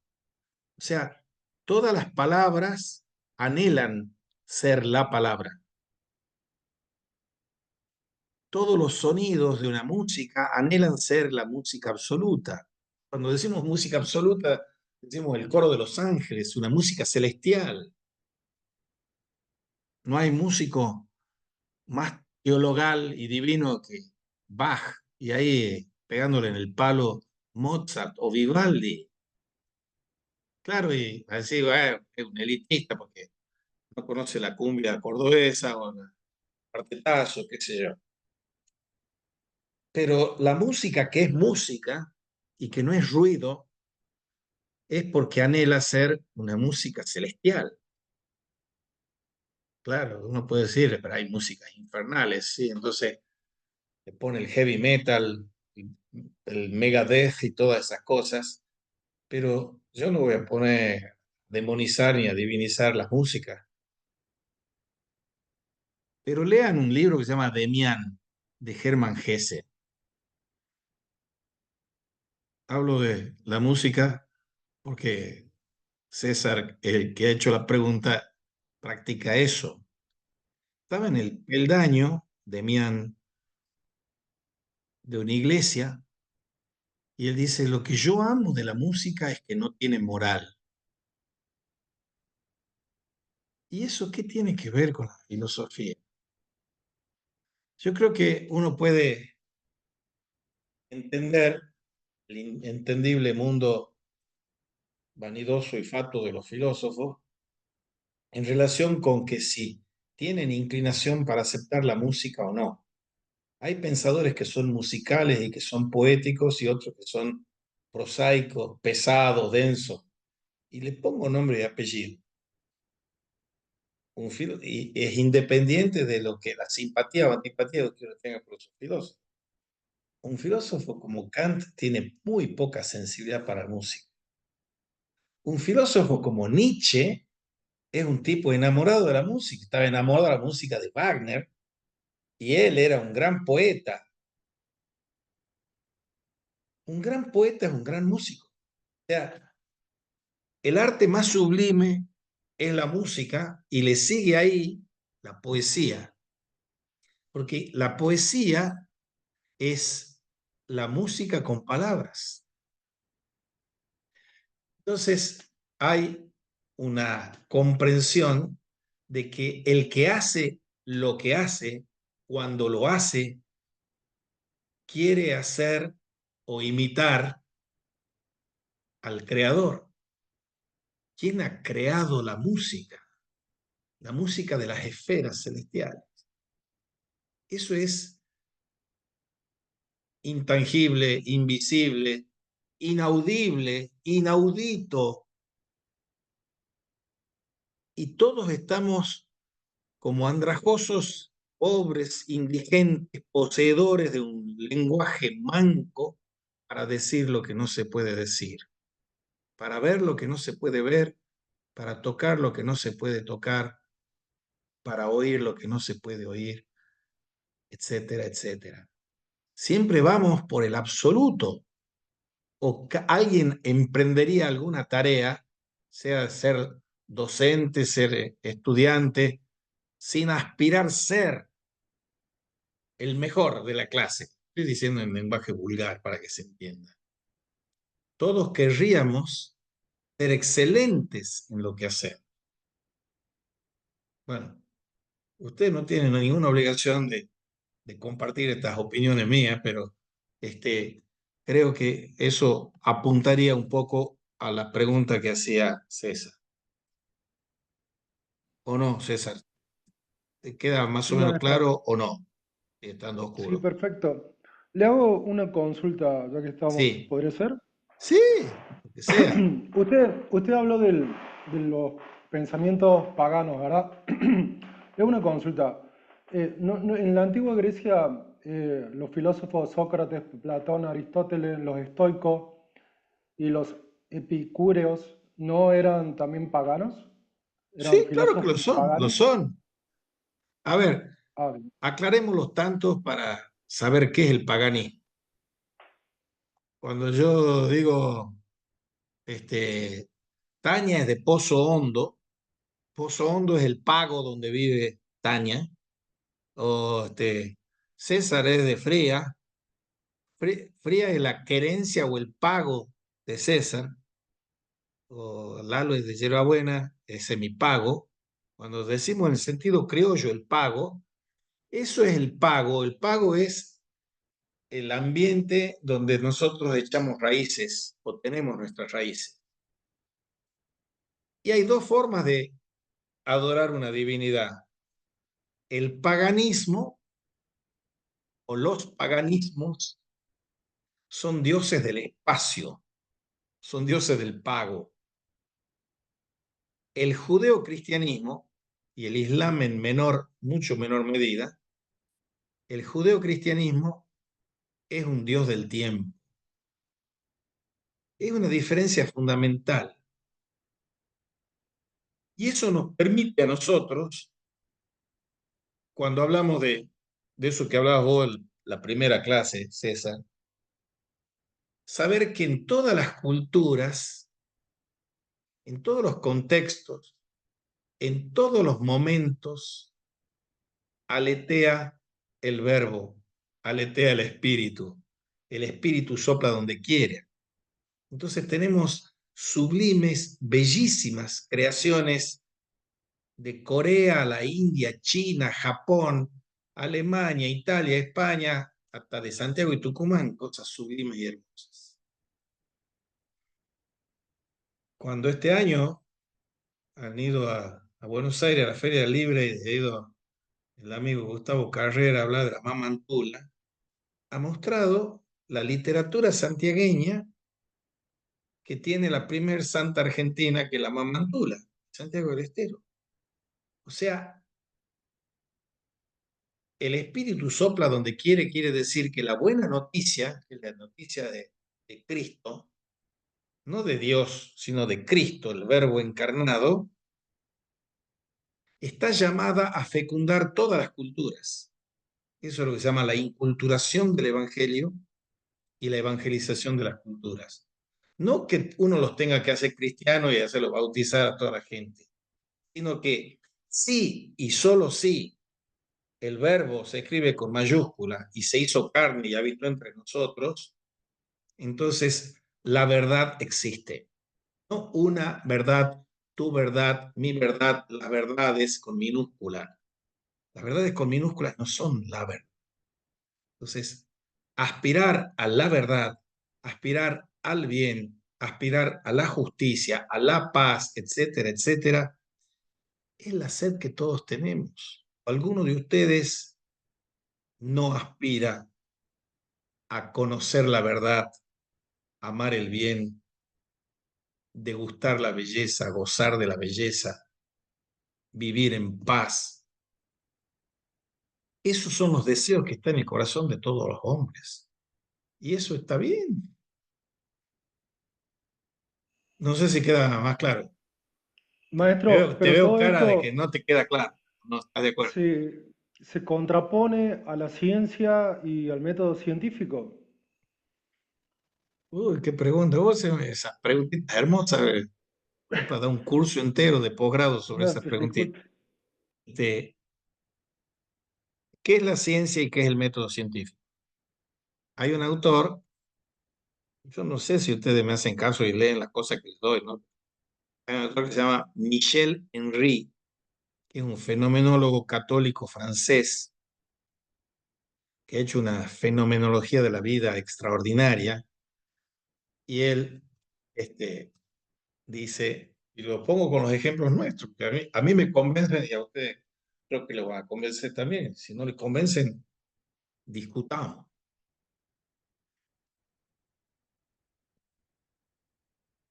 O sea, todas las palabras anhelan ser la palabra. Todos los sonidos de una música anhelan ser la música absoluta. Cuando decimos música absoluta, decimos el coro de los ángeles, una música celestial. No hay músico más teologal y divino que Bach, y ahí pegándole en el palo Mozart o Vivaldi. Claro, y así es un elitista porque no conoce la cumbia cordobesa o el cuartetazo, qué sé yo. Pero la música que es música y que no es ruido es porque anhela ser una música celestial. Claro, uno puede decir, pero hay músicas infernales, ¿sí? Entonces le pone el heavy metal, el Megadeth y todas esas cosas, pero yo no voy a poner a demonizar ni a divinizar las músicas. Pero lean un libro que se llama Demián, de Hermann Hesse. Hablo de la música porque César, el que ha hecho la pregunta, practica eso. Estaba en el peldaño, Demián, de una iglesia, y él dice, lo que yo amo de la música es que no tiene moral. ¿Y eso qué tiene que ver con la filosofía? Yo creo que uno puede entender el entendible mundo vanidoso y fatuo de los filósofos en relación con que si tienen inclinación para aceptar la música o no. Hay pensadores que son musicales y que son poéticos y otros que son prosaicos, pesados, densos. Y le pongo nombre y apellido. Y es independiente de lo que la simpatía o antipatía que uno tenga por esos filósofos. Un filósofo como Kant tiene muy poca sensibilidad para la música. Un filósofo como Nietzsche es un tipo enamorado de la música, estaba enamorado de la música de Wagner y él era un gran poeta. Un gran poeta es un gran músico. O sea, el arte más sublime es la música y le sigue ahí la poesía, porque la poesía es la música con palabras. Entonces, hay una comprensión de que el que hace lo que hace, cuando lo hace, quiere hacer o imitar al creador. ¿Quién ha creado la música? La música de las esferas celestiales. Eso es intangible, invisible, inaudible, inaudito. Y todos estamos como andrajosos, pobres, indigentes, poseedores de un lenguaje manco para decir lo que no se puede decir, para ver lo que no se puede ver, para tocar lo que no se puede tocar, para oír lo que no se puede oír, etcétera, etcétera. Siempre vamos por el absoluto. O alguien emprendería alguna tarea, sea ser docente, ser estudiante, sin aspirar ser el mejor de la clase. Estoy diciendo en lenguaje vulgar para que se entienda. Todos querríamos ser excelentes en lo que hacemos. Bueno, usted no tiene ninguna obligación de compartir estas opiniones mías, pero creo que eso apuntaría un poco a la pregunta que hacía César. ¿O no, César? ¿Te queda más o Sí, menos maestro. claro o no? Estando Sí, oscuro. perfecto. Le hago una consulta, ya que estamos. Sí, ¿Podría ser? sí, lo que sea. Usted habló de los pensamientos paganos, ¿verdad? Le hago una consulta. En la antigua Grecia, los filósofos Sócrates, Platón, Aristóteles, los estoicos y los epicúreos, ¿no eran también paganos? ¿Eran Sí, claro que filósofos lo son, lo paganos? son. A ver, Ah, bien. aclaremos los tantos para saber qué es el paganismo. Cuando yo digo, Tania es de Pozo Hondo es el pago donde vive Tania, o César es de Fría, Fría es la querencia o el pago de César, o Lalo es de Yerbabuena, es semipago. Cuando decimos en el sentido criollo el pago, eso es el pago es el ambiente donde nosotros echamos raíces o tenemos nuestras raíces. Y hay dos formas de adorar una divinidad. El paganismo o los paganismos son dioses del espacio, son dioses del pago. El judeocristianismo y el islam en mucho menor medida, el judeocristianismo es un dios del tiempo. Es una diferencia fundamental. Y eso nos permite a nosotros, cuando hablamos de eso que hablabas vos en la primera clase, César, saber que en todas las culturas, en todos los contextos, en todos los momentos, aletea el verbo, aletea el espíritu sopla donde quiere. Entonces tenemos sublimes, bellísimas creaciones de Corea, la India, China, Japón, Alemania, Italia, España, hasta de Santiago y Tucumán, cosas sublimes y hermosas. Cuando este año han ido a Buenos Aires a la Feria Libre y ha ido el amigo Gustavo Carrera a hablar de la Mamantula, ha mostrado la literatura santiagueña que tiene la primer santa argentina, que es la Mamantula, Santiago del Estero. O sea, el espíritu sopla donde quiere, quiere decir que la buena noticia, que es la noticia de Cristo, no de Dios, sino de Cristo, el verbo encarnado, está llamada a fecundar todas las culturas. Eso es lo que se llama la inculturación del evangelio y la evangelización de las culturas. No que uno los tenga que hacer cristianos y hacerlos bautizar a toda la gente, sino que sí y solo sí el verbo se escribe con mayúscula y se hizo carne y habitó entre nosotros, entonces la verdad existe. No una verdad, tu verdad, mi verdad, las verdades con minúscula. Las verdades con minúsculas no son la verdad. Entonces, aspirar a la verdad, aspirar al bien, aspirar a la justicia, a la paz, etcétera, etcétera, es la sed que todos tenemos. ¿Alguno de ustedes no aspira a conocer la verdad, amar el bien, degustar la belleza, gozar de la belleza, vivir en paz? Esos son los deseos que están en el corazón de todos los hombres. Y eso está bien. No sé si queda más claro. Maestro, Te pero veo todo cara de que esto no te queda claro. No estás de acuerdo. se contrapone a la ciencia y al método científico. Uy, qué pregunta. Vos esa preguntita hermosa. Para dar un curso entero de posgrado sobre No, esa preguntita. disculpe. ¿Qué es la ciencia y qué es el método científico? Hay un autor, yo no sé si ustedes me hacen caso y leen las cosas que les doy, ¿no? Hay un autor que se llama Michel Henry, que es un fenomenólogo católico francés, que ha hecho una fenomenología de la vida extraordinaria, y él dice, y lo pongo con los ejemplos nuestros, que a mí me convencen y a ustedes creo que les va a convencer también. Si no les convencen, discutamos.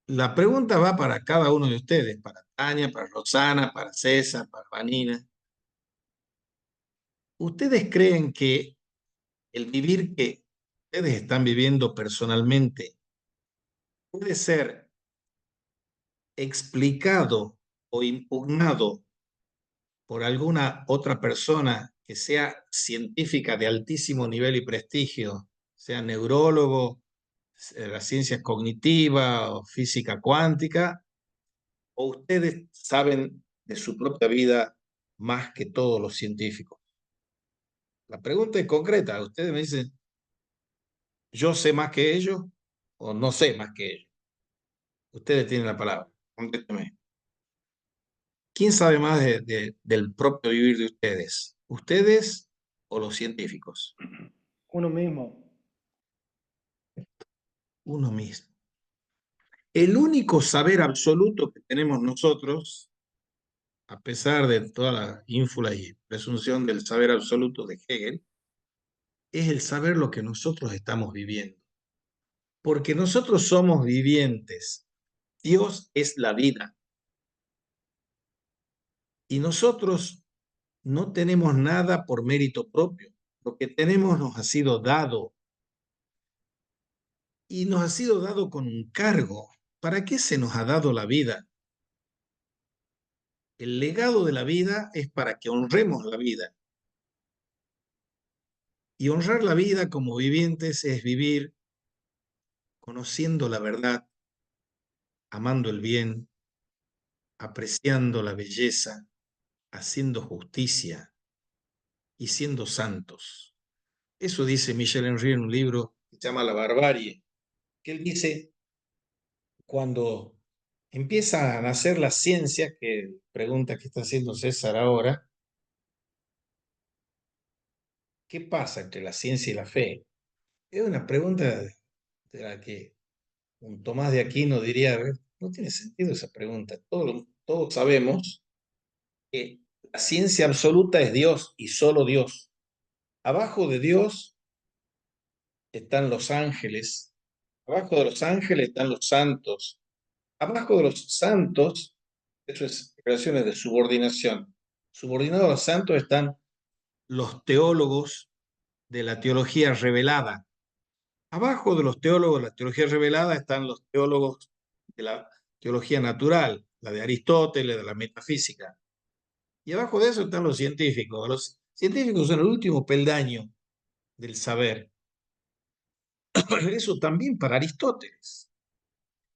La pregunta va para cada uno de ustedes, para Tania, para Rosana, para César, para Vanina. ¿Ustedes creen que el vivir que ustedes están viviendo personalmente puede ser explicado o impugnado por alguna otra persona que sea científica de altísimo nivel y prestigio, sea neurólogo, las ciencias cognitivas o física cuántica, o ustedes saben de su propia vida más que todos los científicos? La pregunta es concreta. Ustedes me dicen, ¿yo sé más que ellos o no sé más que ellos? Ustedes tienen la palabra. Contésteme. ¿Quién sabe más del propio vivir de ustedes? ¿Ustedes o los científicos? Uno mismo. Uno mismo. El único saber absoluto que tenemos nosotros, a pesar de toda la ínfula y presunción del saber absoluto de Hegel, es el saber lo que nosotros estamos viviendo. Porque nosotros somos vivientes. Dios es la vida. Y nosotros no tenemos nada por mérito propio. Lo que tenemos nos ha sido dado. Y nos ha sido dado con un cargo. ¿Para qué se nos ha dado la vida? El legado de la vida es para que honremos la vida. Y honrar la vida como vivientes es vivir conociendo la verdad, amando el bien, apreciando la belleza, haciendo justicia y siendo santos. Eso dice Michel Henry en un libro que se llama La barbarie, que él dice, cuando empieza a nacer la ciencia, que pregunta que está haciendo César ahora, ¿qué pasa entre la ciencia y la fe? Es una pregunta de la que un Tomás de Aquino diría, "A ver, no tiene sentido esa pregunta. Todos sabemos que la ciencia absoluta es Dios y solo Dios. Abajo de Dios están los ángeles, abajo de los ángeles están los santos, abajo de los santos, eso es relaciones de subordinación. Subordinados a los santos están los teólogos de la teología revelada. Abajo de los teólogos de la teología revelada están los teólogos de la teología natural, la de Aristóteles, de la metafísica. Y abajo de eso están los científicos. Los científicos son el último peldaño del saber. Eso también para Aristóteles,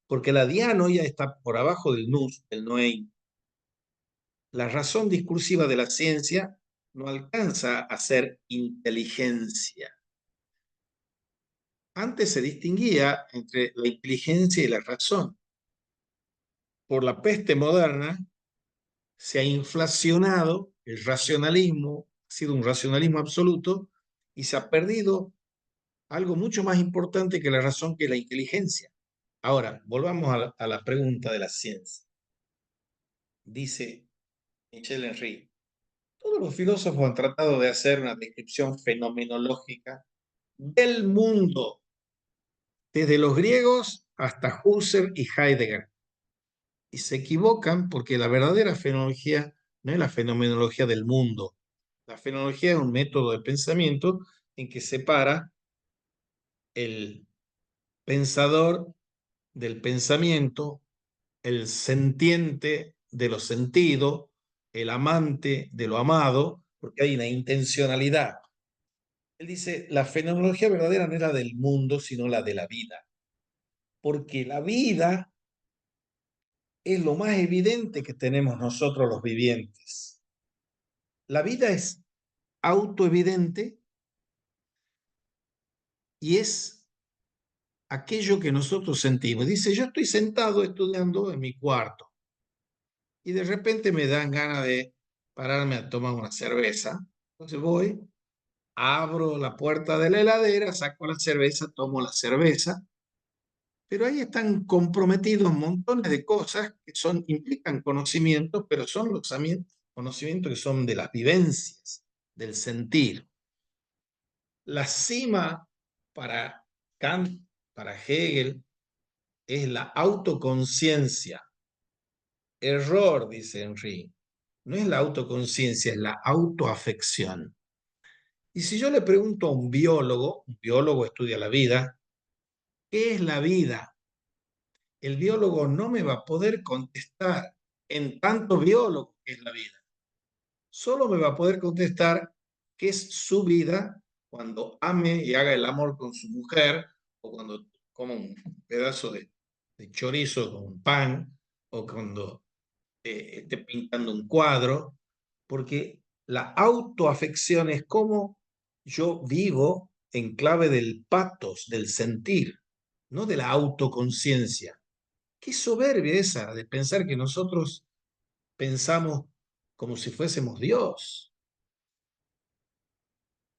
porque la dianoia está por abajo del nous, del noein. La razón discursiva de la ciencia no alcanza a ser inteligencia. Antes se distinguía entre la inteligencia y la razón. Por la peste moderna se ha inflacionado el racionalismo, ha sido un racionalismo absoluto y se ha perdido algo mucho más importante que la razón, que la inteligencia. Ahora, volvamos a la pregunta de la ciencia. Dice Michel Henry, todos los filósofos han tratado de hacer una descripción fenomenológica del mundo, desde los griegos hasta Husserl y Heidegger. Y se equivocan porque la verdadera fenomenología no es la fenomenología del mundo. La fenomenología es un método de pensamiento en que separa el pensador del pensamiento, el sentiente de lo sentido, el amante de lo amado, porque hay una intencionalidad. Él dice, la fenomenología verdadera no es la del mundo, sino la de la vida. Porque la vida es lo más evidente que tenemos nosotros los vivientes. La vida es autoevidente y es aquello que nosotros sentimos. Dice, yo estoy sentado estudiando en mi cuarto y de repente me dan ganas de pararme a tomar una cerveza. Entonces voy, abro la puerta de la heladera, saco la cerveza, tomo la cerveza, pero ahí están comprometidos montones de cosas que implican conocimientos, pero son los conocimientos que son de las vivencias, del sentir. La cima para Kant, para Hegel, es la autoconciencia. Error, dice Henry. No es la autoconciencia, es la autoafección. Y si yo le pregunto a un biólogo estudia la vida, ¿qué es la vida? El biólogo no me va a poder contestar en tanto biólogo que es la vida. Solo me va a poder contestar qué es su vida cuando ame y haga el amor con su mujer, o cuando coma un pedazo de chorizo con un pan, o cuando esté pintando un cuadro, porque la autoafección es como yo vivo en clave del patos, del sentir, no de la autoconciencia. Qué soberbia esa de pensar que nosotros pensamos como si fuésemos Dios.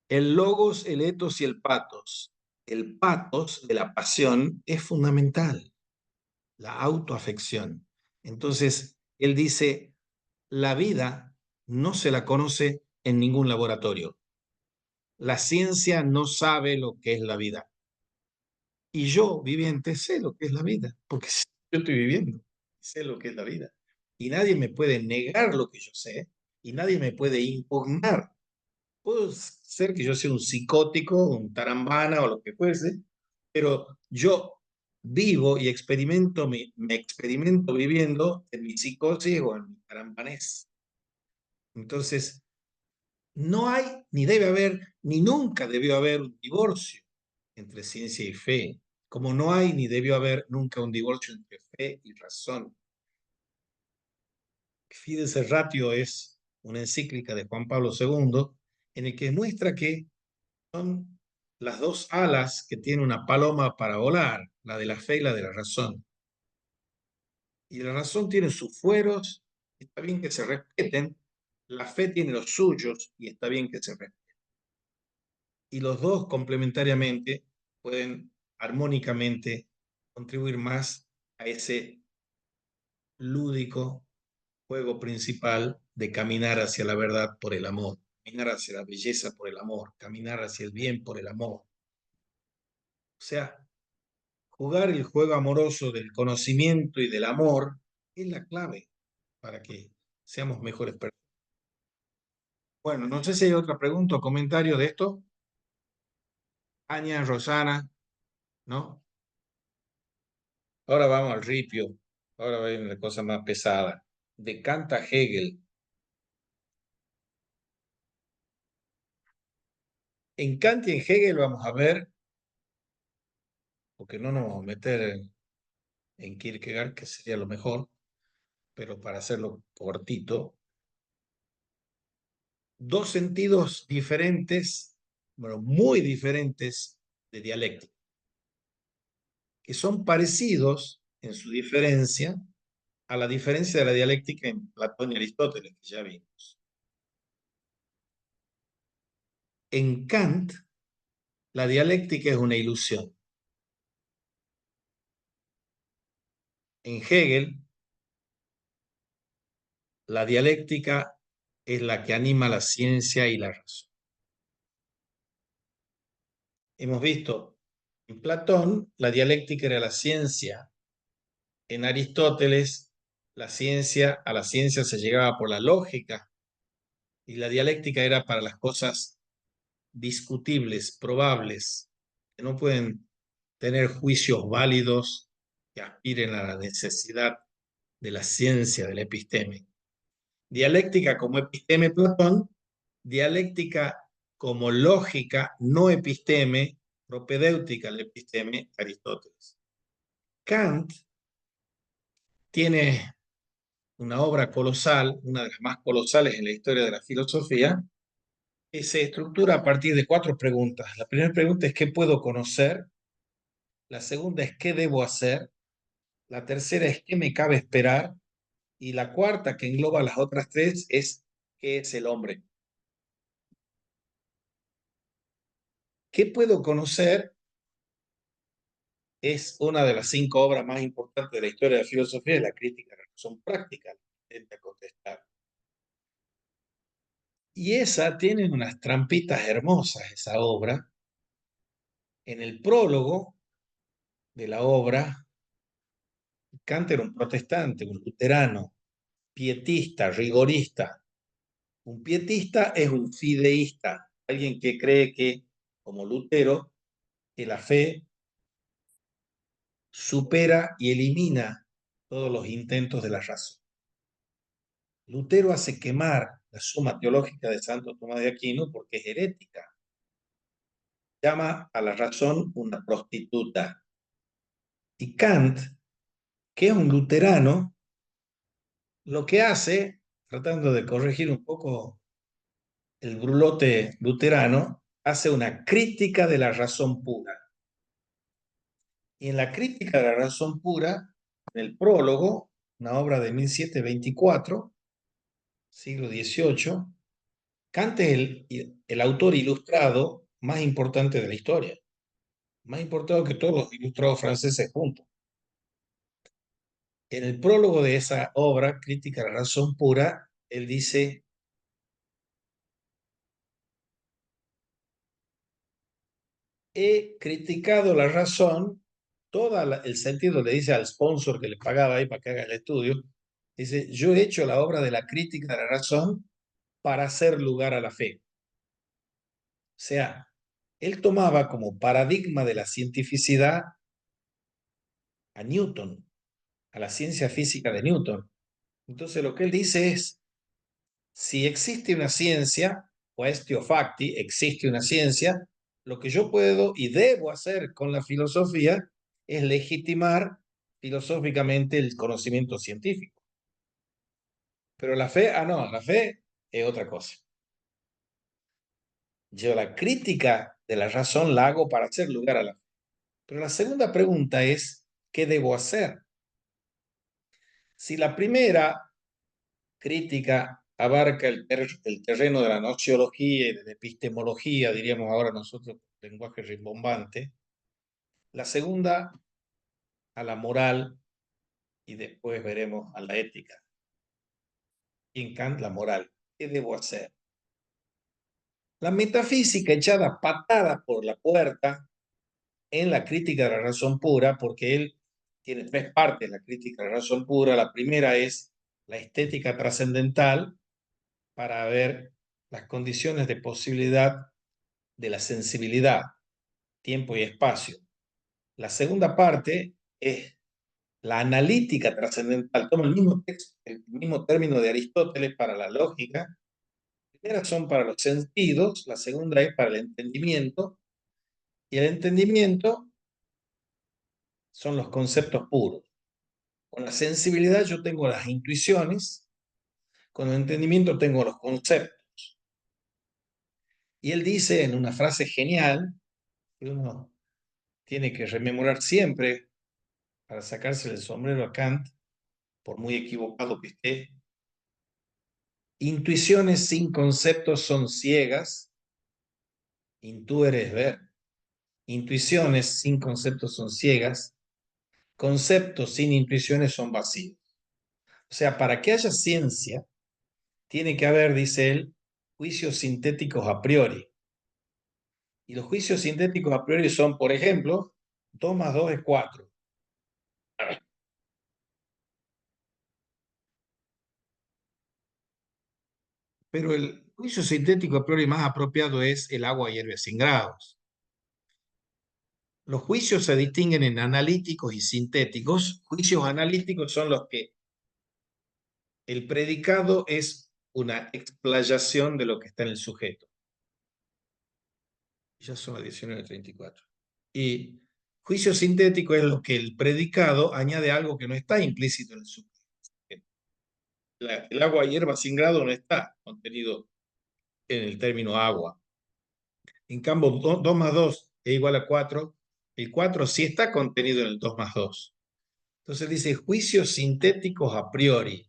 El logos, el etos y el patos. El patos de la pasión es fundamental, la autoafección. Entonces, él dice, la vida no se la conoce en ningún laboratorio. La ciencia no sabe lo que es la vida. Y yo, viviente, sé lo que es la vida, porque yo estoy viviendo, sé lo que es la vida. Y nadie me puede negar lo que yo sé, y nadie me puede impugnar. Puede ser que yo sea un psicótico, un tarambana o lo que fuese, pero yo vivo y experimento, me experimento viviendo en mi psicosis o en mi tarambanés. Entonces, no hay, ni debe haber, ni nunca debió haber un divorcio entre ciencia y fe, como no hay ni debió haber nunca un divorcio entre fe y razón. Fides Ratio es una encíclica de Juan Pablo II en el que muestra que son las dos alas que tiene una paloma para volar, la de la fe y la de la razón. Y la razón tiene sus fueros, está bien que se respeten, la fe tiene los suyos y está bien que se respeten. Y los dos complementariamente pueden armónicamente contribuir más a ese lúdico juego principal de caminar hacia la verdad por el amor, caminar hacia la belleza por el amor, caminar hacia el bien por el amor. O sea, jugar el juego amoroso del conocimiento y del amor es la clave para que seamos mejores personas. Bueno, no sé si hay otra pregunta o comentario de esto. Aña, Rosana, ¿no? Ahora vamos al ripio. Ahora va a ir una cosa más pesada. De Kant a Hegel. En Kant y en Hegel vamos a ver, porque no nos vamos a meter en Kierkegaard, que sería lo mejor, pero para hacerlo cortito, dos sentidos diferentes, bueno, muy diferentes de dialéctica, que son parecidos en su diferencia a la diferencia de la dialéctica en Platón y Aristóteles, que ya vimos. En Kant, la dialéctica es una ilusión. En Hegel, la dialéctica es la que anima la ciencia y la razón. Hemos visto en Platón, la dialéctica era la ciencia. En Aristóteles, a la ciencia se llegaba por la lógica y la dialéctica era para las cosas discutibles, probables, que no pueden tener juicios válidos que aspiren a la necesidad de la ciencia, del episteme. Dialéctica como episteme Platón, dialéctica como lógica, no episteme, propedéutica al episteme Aristóteles. Kant tiene una obra colosal, una de las más colosales en la historia de la filosofía, que se estructura a partir de 4 preguntas. La primera pregunta es ¿qué puedo conocer? La segunda es ¿qué debo hacer? La tercera es ¿qué me cabe esperar? Y la cuarta, que engloba las otras 3, es ¿qué es el hombre? ¿Qué puedo conocer? Es una de las 5 obras más importantes de la historia de la filosofía y la crítica de la razón práctica. Intenta contestar. Y esa tiene unas trampitas hermosas, esa obra. En el prólogo de la obra, Kant era un protestante, un luterano, pietista, rigorista. Un pietista es un fideísta, alguien que cree que, como Lutero, que la fe supera y elimina todos los intentos de la razón. Lutero hace quemar la Suma Teológica de Santo Tomás de Aquino porque es herética. Llama a la razón una prostituta. Y Kant, que es un luterano, lo que hace, tratando de corregir un poco el brulote luterano, hace una crítica de la razón pura. Y en la crítica de la razón pura, en el prólogo, una obra de 1724, siglo XVIII, Kant es el autor ilustrado más importante de la historia, más importante que todos los ilustrados franceses juntos. En el prólogo de esa obra, Crítica de la razón pura, él dice: he criticado la razón, todo el sentido, le dice al sponsor que le pagaba ahí para que haga el estudio, dice: yo he hecho la obra de la crítica de la razón para hacer lugar a la fe. O sea, él tomaba como paradigma de la cientificidad a Newton, a la ciencia física de Newton. Entonces lo que él dice es: si existe una ciencia, quaestio facti, existe una ciencia, lo que yo puedo y debo hacer con la filosofía es legitimar filosóficamente el conocimiento científico. Pero la fe, no, la fe es otra cosa. Yo la crítica de la razón la hago para hacer lugar a la fe. Pero la segunda pregunta es: ¿qué debo hacer? Si la primera crítica abarca el terreno de la nociología y de la epistemología, diríamos ahora nosotros, lenguaje rimbombante, la segunda a la moral y después veremos a la ética. Y en Kant la moral. ¿Qué debo hacer? La metafísica echada patada por la puerta en la crítica de la razón pura, porque él tiene tres partes, la crítica de la razón pura. La primera es la estética trascendental, para ver las condiciones de posibilidad de la sensibilidad, tiempo y espacio. La segunda parte es la analítica trascendental. Toma el mismo texto, el mismo término de Aristóteles para la lógica. La primera son para los sentidos, la segunda es para el entendimiento, y el entendimiento son los conceptos puros. Con la sensibilidad yo tengo las intuiciones, con el entendimiento tengo los conceptos. Y él dice en una frase genial, que uno tiene que rememorar siempre para sacarse el sombrero a Kant, por muy equivocado que esté: intuiciones sin conceptos son ciegas, intuere es ver. Intuiciones sin conceptos son ciegas, conceptos sin intuiciones son vacíos. O sea, para que haya ciencia, tiene que haber, dice él, juicios sintéticos a priori. Y los juicios sintéticos a priori son, por ejemplo, 2 más 2 es 4. Pero el juicio sintético a priori más apropiado es: el agua hierve a 100 grados. Los juicios se distinguen en analíticos y sintéticos. Juicios analíticos son los que el predicado es una explayación de lo que está en el sujeto. Ya son las 19:34. Y juicio sintético es lo que el predicado añade algo que no está implícito en el sujeto. El agua hierva a 100 grados no está contenido en el término agua. En cambio, 2 más 2 es igual a 4. El 4 sí está contenido en el 2 más 2. Entonces dice juicios sintéticos a priori.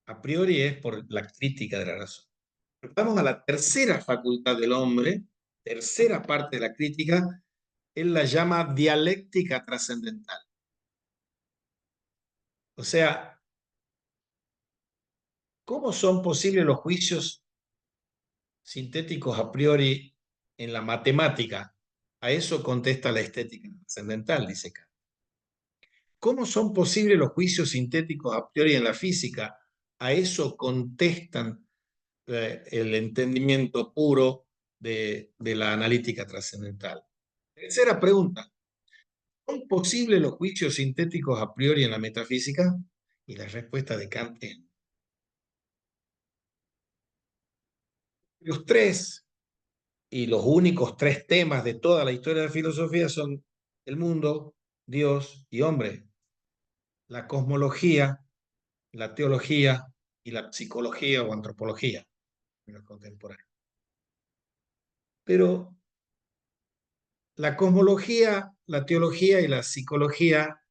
A priori es por la crítica de la razón. Vamos a la tercera facultad del hombre, tercera parte de la crítica. Él la llama dialéctica trascendental. O sea, ¿cómo son posibles los juicios sintéticos a priori en la matemática? A eso contesta la estética trascendental, dice Kant. ¿Cómo son posibles los juicios sintéticos a priori en la física? A eso contestan el entendimiento puro de la analítica trascendental. Tercera pregunta: ¿son posibles los juicios sintéticos a priori en la metafísica? Y la respuesta de Kant es: Los tres y los únicos tres temas de toda la historia de la filosofía son el mundo, Dios y hombre. La cosmología, la teología y la psicología o antropología en lo contemporáneo. Pero la cosmología, la teología y la psicología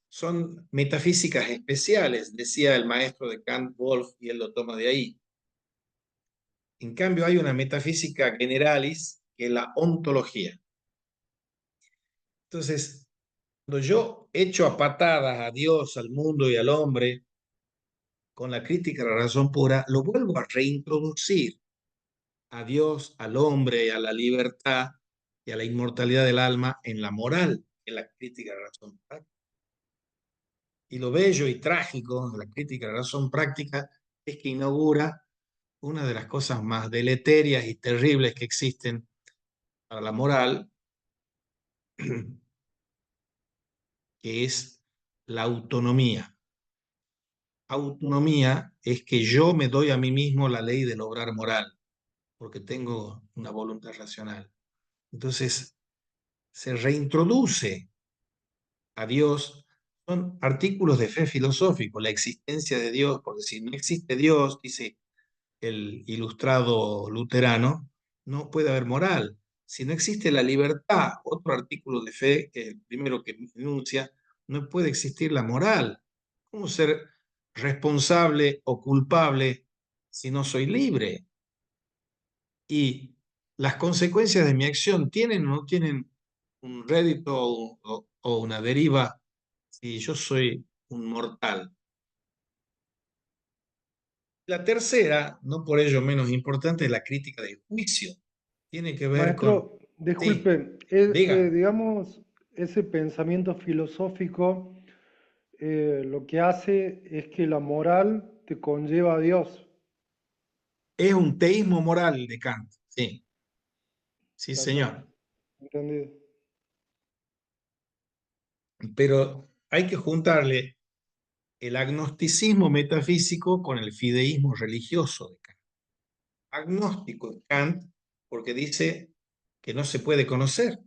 son metafísicas especiales, decía el maestro de Kant, Wolff, y él lo toma de ahí. En cambio, hay una metafísica generalis que es la ontología. Entonces, cuando yo echo a patadas a Dios, al mundo y al hombre, con la crítica a la razón pura, lo vuelvo a reintroducir a Dios, al hombre, a la libertad y a la inmortalidad del alma en la moral, en la crítica a la razón práctica. Y lo bello y trágico de la crítica a la razón práctica es que inaugura una de las cosas más deleterias y terribles que existen para la moral, que es la autonomía. Autonomía es que yo me doy a mí mismo la ley del obrar moral, porque tengo una voluntad racional. Entonces, se reintroduce a Dios, son artículos de fe filosófico, la existencia de Dios, porque si no existe Dios, dice el ilustrado luterano, no puede haber moral. Si no existe la libertad, otro artículo de fe, que es el primero que enuncia, no puede existir la moral. ¿Cómo ser responsable o culpable si no soy libre? Y las consecuencias de mi acción tienen o no tienen un rédito o una deriva si yo soy un mortal. La tercera, no por ello menos importante, es la crítica del juicio. Tiene que ver con, Maestro, sí, disculpe, diga, digamos, ese pensamiento filosófico lo que hace es que la moral te conlleva a Dios. es un teísmo moral de Kant. Sí, sí, Perfecto, señor. entendido. Pero hay que juntarle el agnosticismo metafísico con el fideísmo religioso de Kant. Agnóstico es Kant porque dice que no se puede conocer.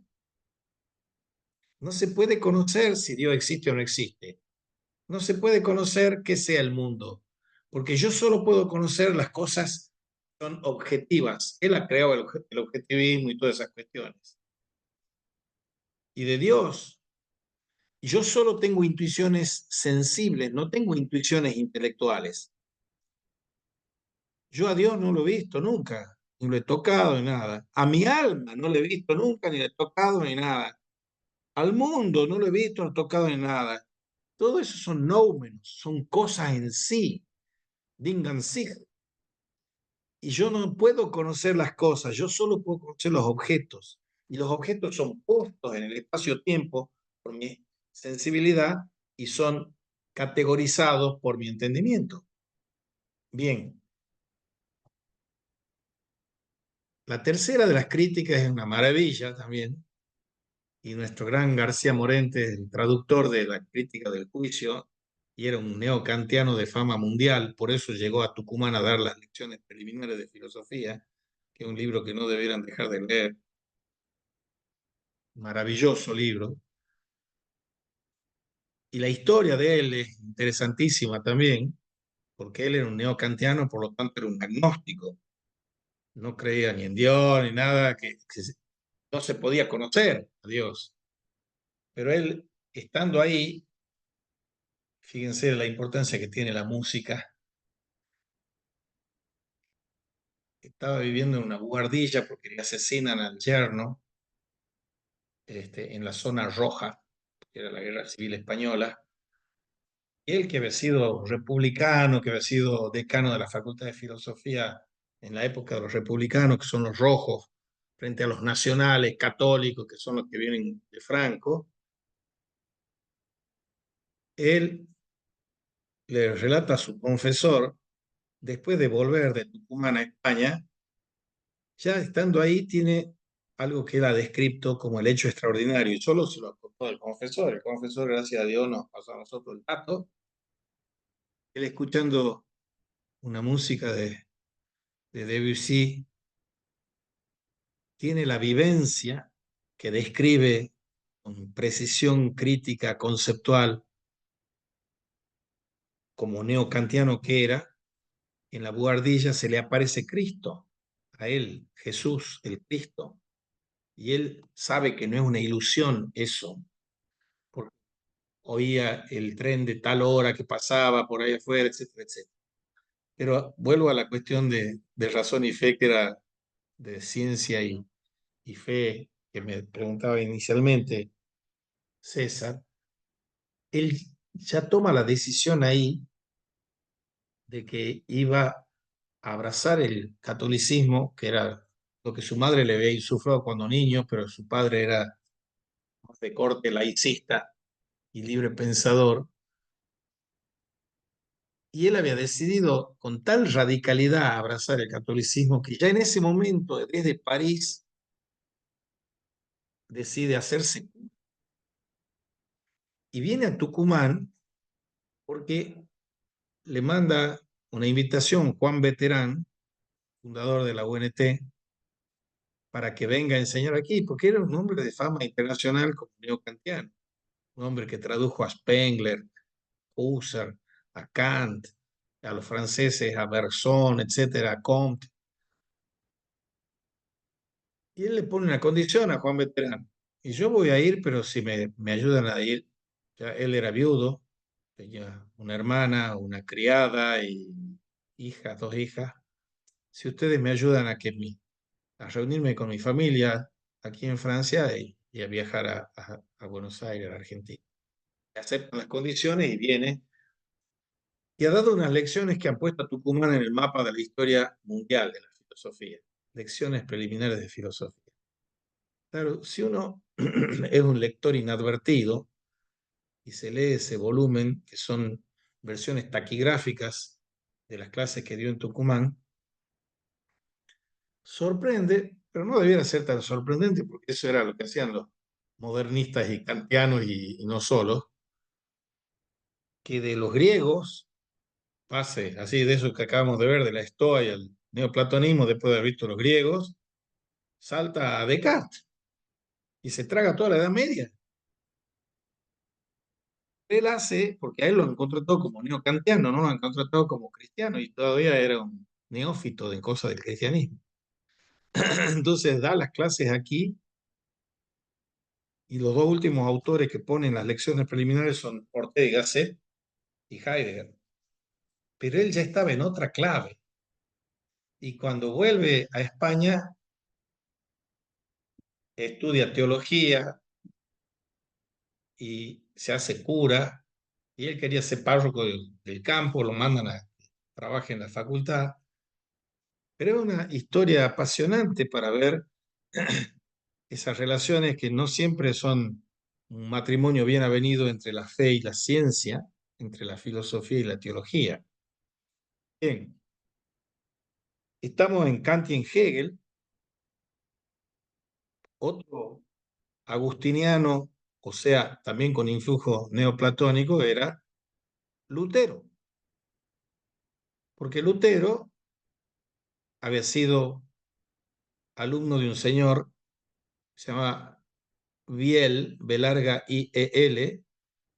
No se puede conocer si Dios existe o no existe. No se puede conocer qué sea el mundo, porque yo solo puedo conocer las cosas que son objetivas. Él ha creado el objetivismo y todas esas cuestiones. Y de Dios, yo solo tengo intuiciones sensibles, no tengo intuiciones intelectuales. Yo a Dios no lo he visto nunca, ni lo he tocado ni nada. A mi alma no lo he visto nunca, ni lo he tocado ni nada. Al mundo no lo he visto, ni tocado ni nada. Todo eso son noumenos, son cosas en sí, Ding an sich. Y yo no puedo conocer las cosas, yo solo puedo conocer los objetos. Y los objetos son puestos en el espacio-tiempo por mi sensibilidad y son categorizados por mi entendimiento. Bien, la tercera de las críticas es una maravilla también, y nuestro gran García Morente, el traductor de la crítica del juicio, y era un neocantiano de fama mundial, por eso llegó a Tucumán a dar las lecciones preliminares de filosofía, que es un libro que no debieran dejar de leer. Maravilloso libro. Y la historia de él es interesantísima también, porque él era un neocantiano, por lo tanto era un agnóstico. No creía ni en Dios ni nada, que no se podía conocer a Dios. Pero él, estando ahí, fíjense la importancia que tiene la música, estaba viviendo en una buhardilla porque le asesinan al yerno en la zona roja, que era la Guerra Civil Española. Él que había sido republicano, que había sido decano de la Facultad de Filosofía en la época de los republicanos, que son los rojos, frente a los nacionales católicos, que son los que vienen de Franco, él le relata a su confesor, después de volver de Tucumán a España, ya estando ahí tiene algo que él ha descrito como el hecho extraordinario, y solo se lo contó el confesor, gracias a Dios, nos pasó a nosotros el dato, él escuchando una música de Debussy, tiene la vivencia que describe con precisión crítica conceptual como neocantiano que era. En la buhardilla se le aparece Cristo, a él, Jesús, el Cristo, y él sabe que no es una ilusión eso, porque oía el tren de tal hora que pasaba por ahí afuera, etcétera, etcétera. Pero vuelvo a la cuestión de razón y fe, que era de ciencia y fe, que me preguntaba inicialmente César. Él ya toma la decisión ahí de que iba a abrazar el catolicismo, que era lo que su madre le había insuflado cuando niño, pero su padre era de corte laicista y libre pensador, y él había decidido con tal radicalidad abrazar el catolicismo que ya en ese momento, desde París, decide hacerse y viene a Tucumán porque le manda una invitación Juan Veterán, fundador de la UNT, para que venga a enseñar aquí, porque era un hombre de fama internacional como neocantiano, un hombre que tradujo a Spengler, Husserl, a Kant, a los franceses, a Bergson, etcétera, a Comte. Y él le pone una condición a Juan Veterán. Y yo voy a ir, pero si me ayudan a ir. Ya él era viudo, tenía una hermana, una criada y hijas, dos hijas. Si ustedes me ayudan a reunirme con mi familia aquí en Francia y a viajar a Buenos Aires, a Argentina. Aceptan las condiciones y viene. Y ha dado unas lecciones que han puesto a Tucumán en el mapa de la historia mundial de la filosofía. Lecciones preliminares de filosofía. Claro, si uno es un lector inadvertido y se lee ese volumen, que son versiones taquigráficas de las clases que dio en Tucumán, sorprende, pero no debiera ser tan sorprendente, porque eso era lo que hacían los modernistas y kantianos y no solo, que de los griegos pase así de eso que acabamos de ver, de la Estoa y el neoplatonismo, después de haber visto los griegos, salta a Descartes y se traga toda la Edad Media. Él hace, porque a él lo han contratado como neocantiano, no lo han contratado como cristiano, y todavía era un neófito de cosas del cristianismo. Entonces da las clases aquí, y los dos últimos autores que ponen las lecciones preliminares son Ortega y Gasset y Heidegger. Pero él ya estaba en otra clave, y cuando vuelve a España, estudia teología y se hace cura, y él quería ser párroco del campo, lo mandan a trabajar en la facultad, pero es una historia apasionante para ver esas relaciones que no siempre son un matrimonio bien avenido entre la fe y la ciencia, entre la filosofía y la teología. Bien, estamos en Kant y en Hegel. Otro agustiniano, o sea, también con influjo neoplatónico, era Lutero, porque Lutero había sido alumno de un señor que se llama Viel, B larga I-E-L,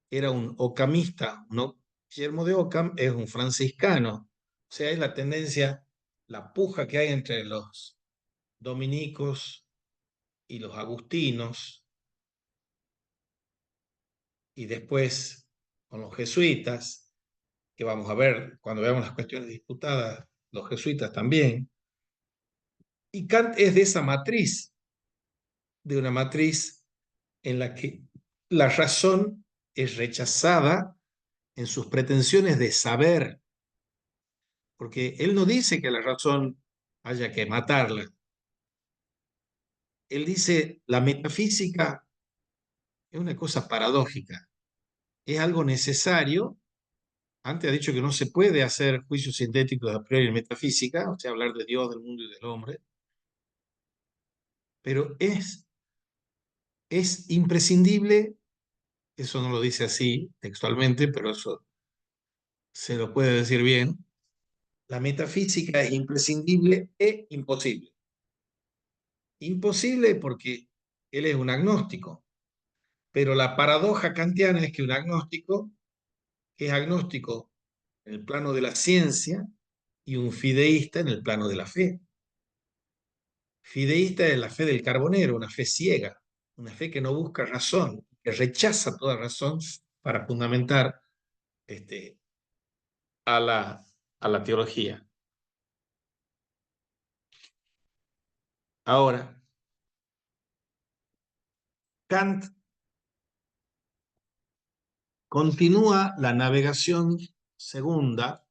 era un ocamista, ¿no? Guillermo de Ockham es un franciscano, o sea, es la tendencia, la puja que hay entre los dominicos y los agustinos, y después con los jesuitas, que vamos a ver cuando veamos las cuestiones disputadas, los jesuitas también. Y Kant es de esa matriz, de una matriz en la que la razón es rechazada en sus pretensiones de saber, porque él no dice que la razón haya que matarla. Él dice, la metafísica es una cosa paradójica, es algo necesario. Antes ha dicho que no se puede hacer juicios sintéticos a priori en metafísica, o sea, hablar de Dios, del mundo y del hombre, pero es imprescindible, eso no lo dice así textualmente, pero eso se lo puede decir bien, la metafísica es imprescindible e imposible. Imposible porque él es un agnóstico, pero la paradoja kantiana es que un agnóstico es agnóstico en el plano de la ciencia y un fideísta en el plano de la fe. Fideísta es la fe del carbonero, una fe ciega, una fe que no busca razón, que rechaza toda razón para fundamentar este, a la teología. Ahora, Kant continúa la navegación segunda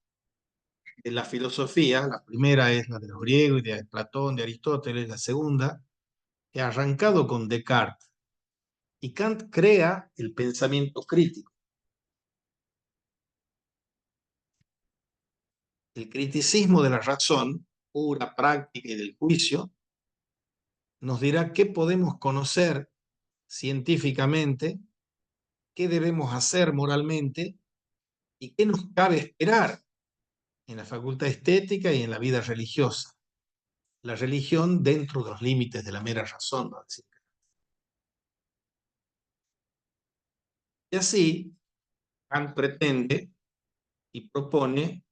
de la filosofía. La primera es la de los griegos y de Platón, de Aristóteles. La segunda, que ha arrancado con Descartes. Y Kant crea el pensamiento crítico. El criticismo de la razón pura, práctica y del juicio nos dirá qué podemos conocer científicamente, qué debemos hacer moralmente y qué nos cabe esperar en la facultad estética y en la vida religiosa. La religión dentro de los límites de la mera razón, ¿no? Y así, Kant pretende y propone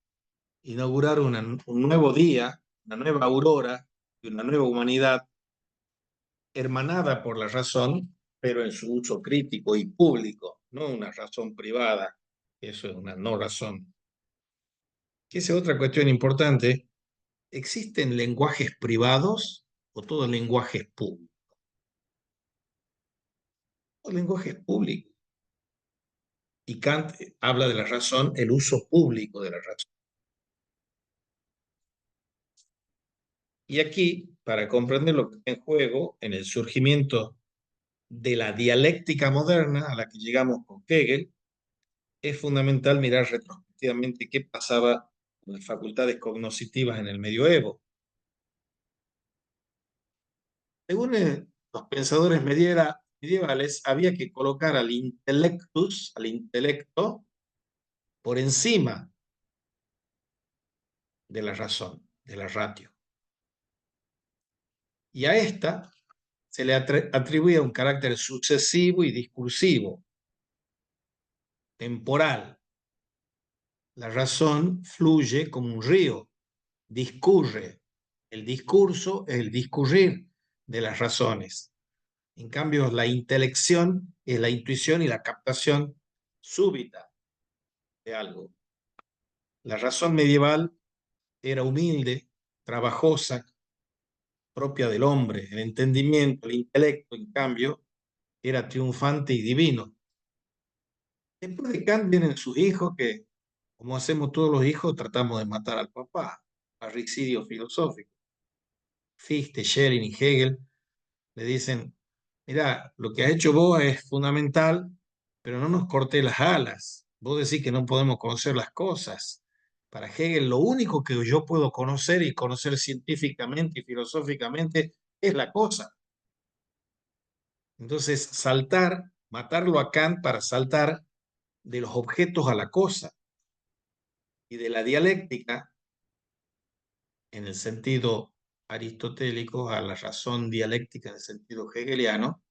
inaugurar un nuevo día, una nueva aurora y una nueva humanidad hermanada por la razón, pero en su uso crítico y público, no una razón privada, eso es una no razón. Que esa es otra cuestión importante. ¿Existen lenguajes privados o todo el lenguaje es público? Todo el lenguaje es público. Y Kant habla de la razón, el uso público de la razón. Y aquí, para comprender lo que está en juego en el surgimiento de la dialéctica moderna a la que llegamos con Hegel, es fundamental mirar retrospectivamente qué pasaba con las facultades cognoscitivas en el medioevo. Según los pensadores medievales, había que colocar al intellectus, al intelecto, por encima de la razón, de la ratio. Y a esta se le atribuía un carácter sucesivo y discursivo, temporal. La razón fluye como un río, discurre. El discurso es el discurrir de las razones. En cambio, la intelección es la intuición y la captación súbita de algo. La razón medieval era humilde, trabajosa, propia del hombre. El entendimiento, el intelecto, en cambio, era triunfante y divino. Después de Kant vienen sus hijos que, como hacemos todos los hijos, tratamos de matar al papá, parricidio filosófico. Fichte, Schelling y Hegel le dicen, mira, lo que has hecho vos es fundamental, pero no nos cortes las alas. Vos decís que no podemos conocer las cosas. Para Hegel, lo único que yo puedo conocer y conocer científicamente y filosóficamente es la cosa. Entonces, saltar, matarlo a Kant para saltar de los objetos a la cosa y de la dialéctica, en el sentido aristotélico, a la razón dialéctica en el sentido hegeliano,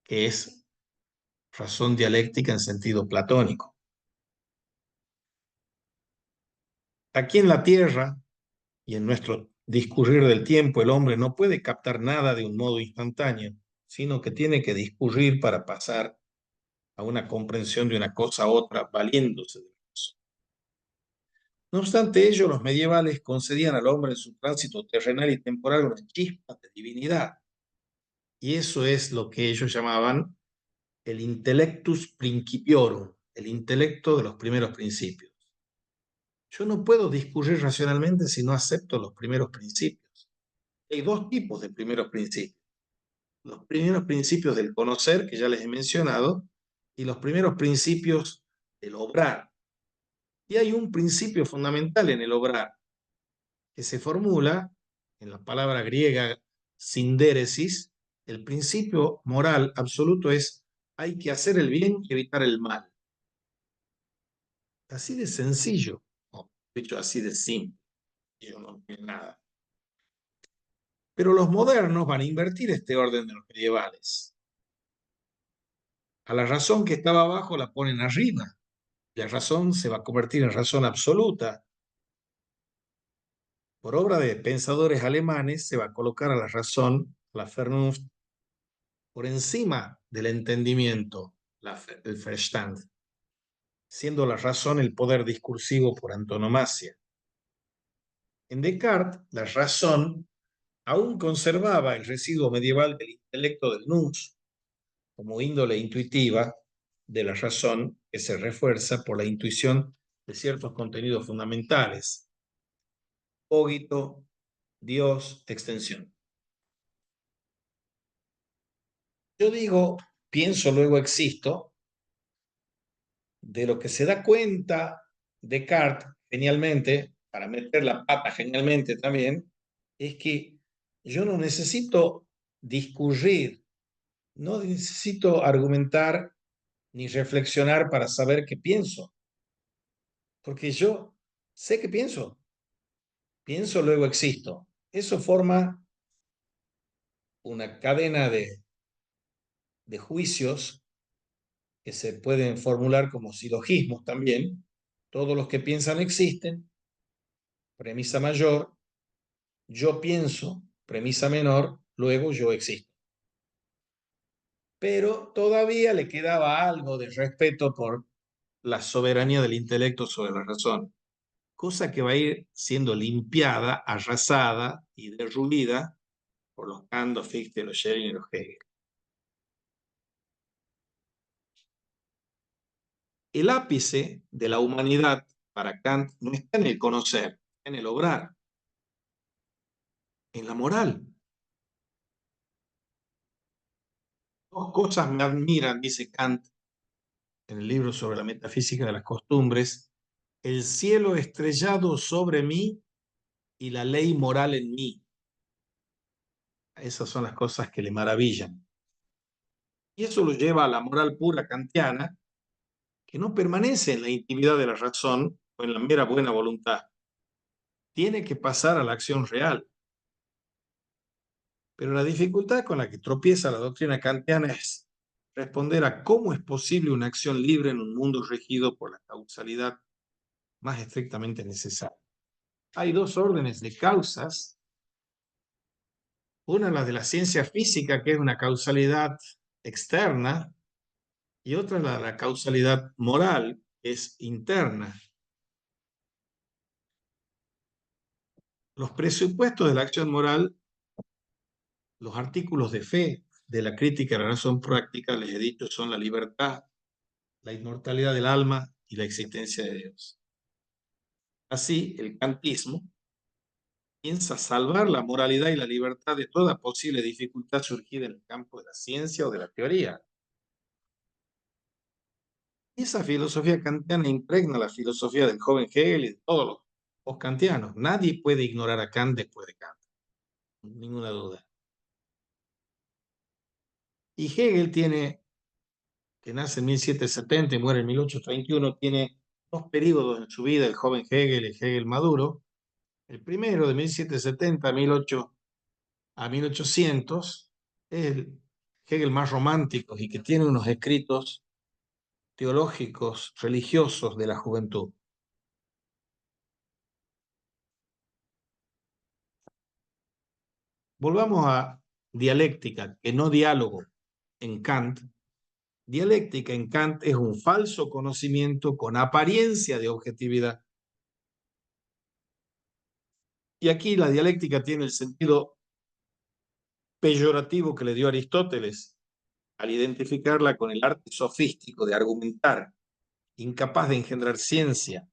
que es razón dialéctica en sentido platónico. Aquí en la Tierra y en nuestro discurrir del tiempo, el hombre no puede captar nada de un modo instantáneo, sino que tiene que discurrir para pasar a una comprensión de una cosa a otra, valiéndose de eso. No obstante ello, los medievales concedían al hombre en su tránsito terrenal y temporal una chispa de divinidad. Y eso es lo que ellos llamaban el intellectus principiorum, el intelecto de los primeros principios. Yo no puedo discurrir racionalmente si no acepto los primeros principios. Hay dos tipos de primeros principios. Los primeros principios del conocer, que ya les he mencionado, y los primeros principios del obrar. Y hay un principio fundamental en el obrar, que se formula en la palabra griega sindéresis. El principio moral absoluto es: hay que hacer el bien y evitar el mal. Así de sencillo, o dicho así de simple, yo no entiendo nada. Pero los modernos van a invertir este orden de los medievales. A la razón que estaba abajo la ponen arriba. La razón se va a convertir en razón absoluta. Por obra de pensadores alemanes se va a colocar a la razón, la Vernunft, por encima del entendimiento, el Verstand, siendo la razón el poder discursivo por antonomasia. En Descartes, la razón aún conservaba el residuo medieval del intelecto del nous, como índole intuitiva de la razón que se refuerza por la intuición de ciertos contenidos fundamentales. Cogito, Dios, extensión. Yo digo, pienso, luego existo, de lo que se da cuenta Descartes, genialmente, para meter la pata genialmente también, es que yo no necesito discurrir, no necesito argumentar ni reflexionar para saber qué pienso, porque yo sé que pienso, luego existo. Eso forma una cadena de juicios que se pueden formular como silogismos también. Todos los que piensan existen, premisa mayor, yo pienso, premisa menor, luego yo existo. Pero todavía le quedaba algo de respeto por la soberanía del intelecto sobre la razón, cosa que va a ir siendo limpiada, arrasada y derruida por los Kant, los Fichte, los Schelling y los Hegel. El ápice de la humanidad para Kant no está en el conocer, está en el obrar, en la moral. Dos cosas me admiran, dice Kant en el libro sobre la metafísica de las costumbres: el cielo estrellado sobre mí y la ley moral en mí. Esas son las cosas que le maravillan. Y eso lo lleva a la moral pura kantiana, que no permanece en la intimidad de la razón o en la mera buena voluntad. Tiene que pasar a la acción real. Pero la dificultad con la que tropieza la doctrina kantiana es responder a cómo es posible una acción libre en un mundo regido por la causalidad más estrictamente necesaria. Hay dos órdenes de causas. Una, la de la ciencia física, que es una causalidad externa, y otra, la causalidad moral, que es interna. Los presupuestos de la acción moral, los artículos de fe de la crítica de la razón práctica, les he dicho, son la libertad, la inmortalidad del alma y la existencia de Dios. Así, el kantismo piensa salvar la moralidad y la libertad de toda posible dificultad surgida en el campo de la ciencia o de la teoría. Y esa filosofía kantiana impregna la filosofía del joven Hegel y de todos los post-kantianos. Nadie puede ignorar a Kant después de Kant, ninguna duda. Y Hegel tiene, que nace en 1770 y muere en 1831, tiene dos periodos en su vida, el joven Hegel y el Hegel maduro. El primero, de 1770 a 1800, es el Hegel más romántico y que tiene unos escritos teológicos, religiosos de la juventud. Volvamos a dialéctica, que no diálogo en Kant. Dialéctica en Kant es un falso conocimiento con apariencia de objetividad. Y aquí la dialéctica tiene el sentido peyorativo que le dio Aristóteles al identificarla con el arte sofístico de argumentar, incapaz de engendrar ciencia.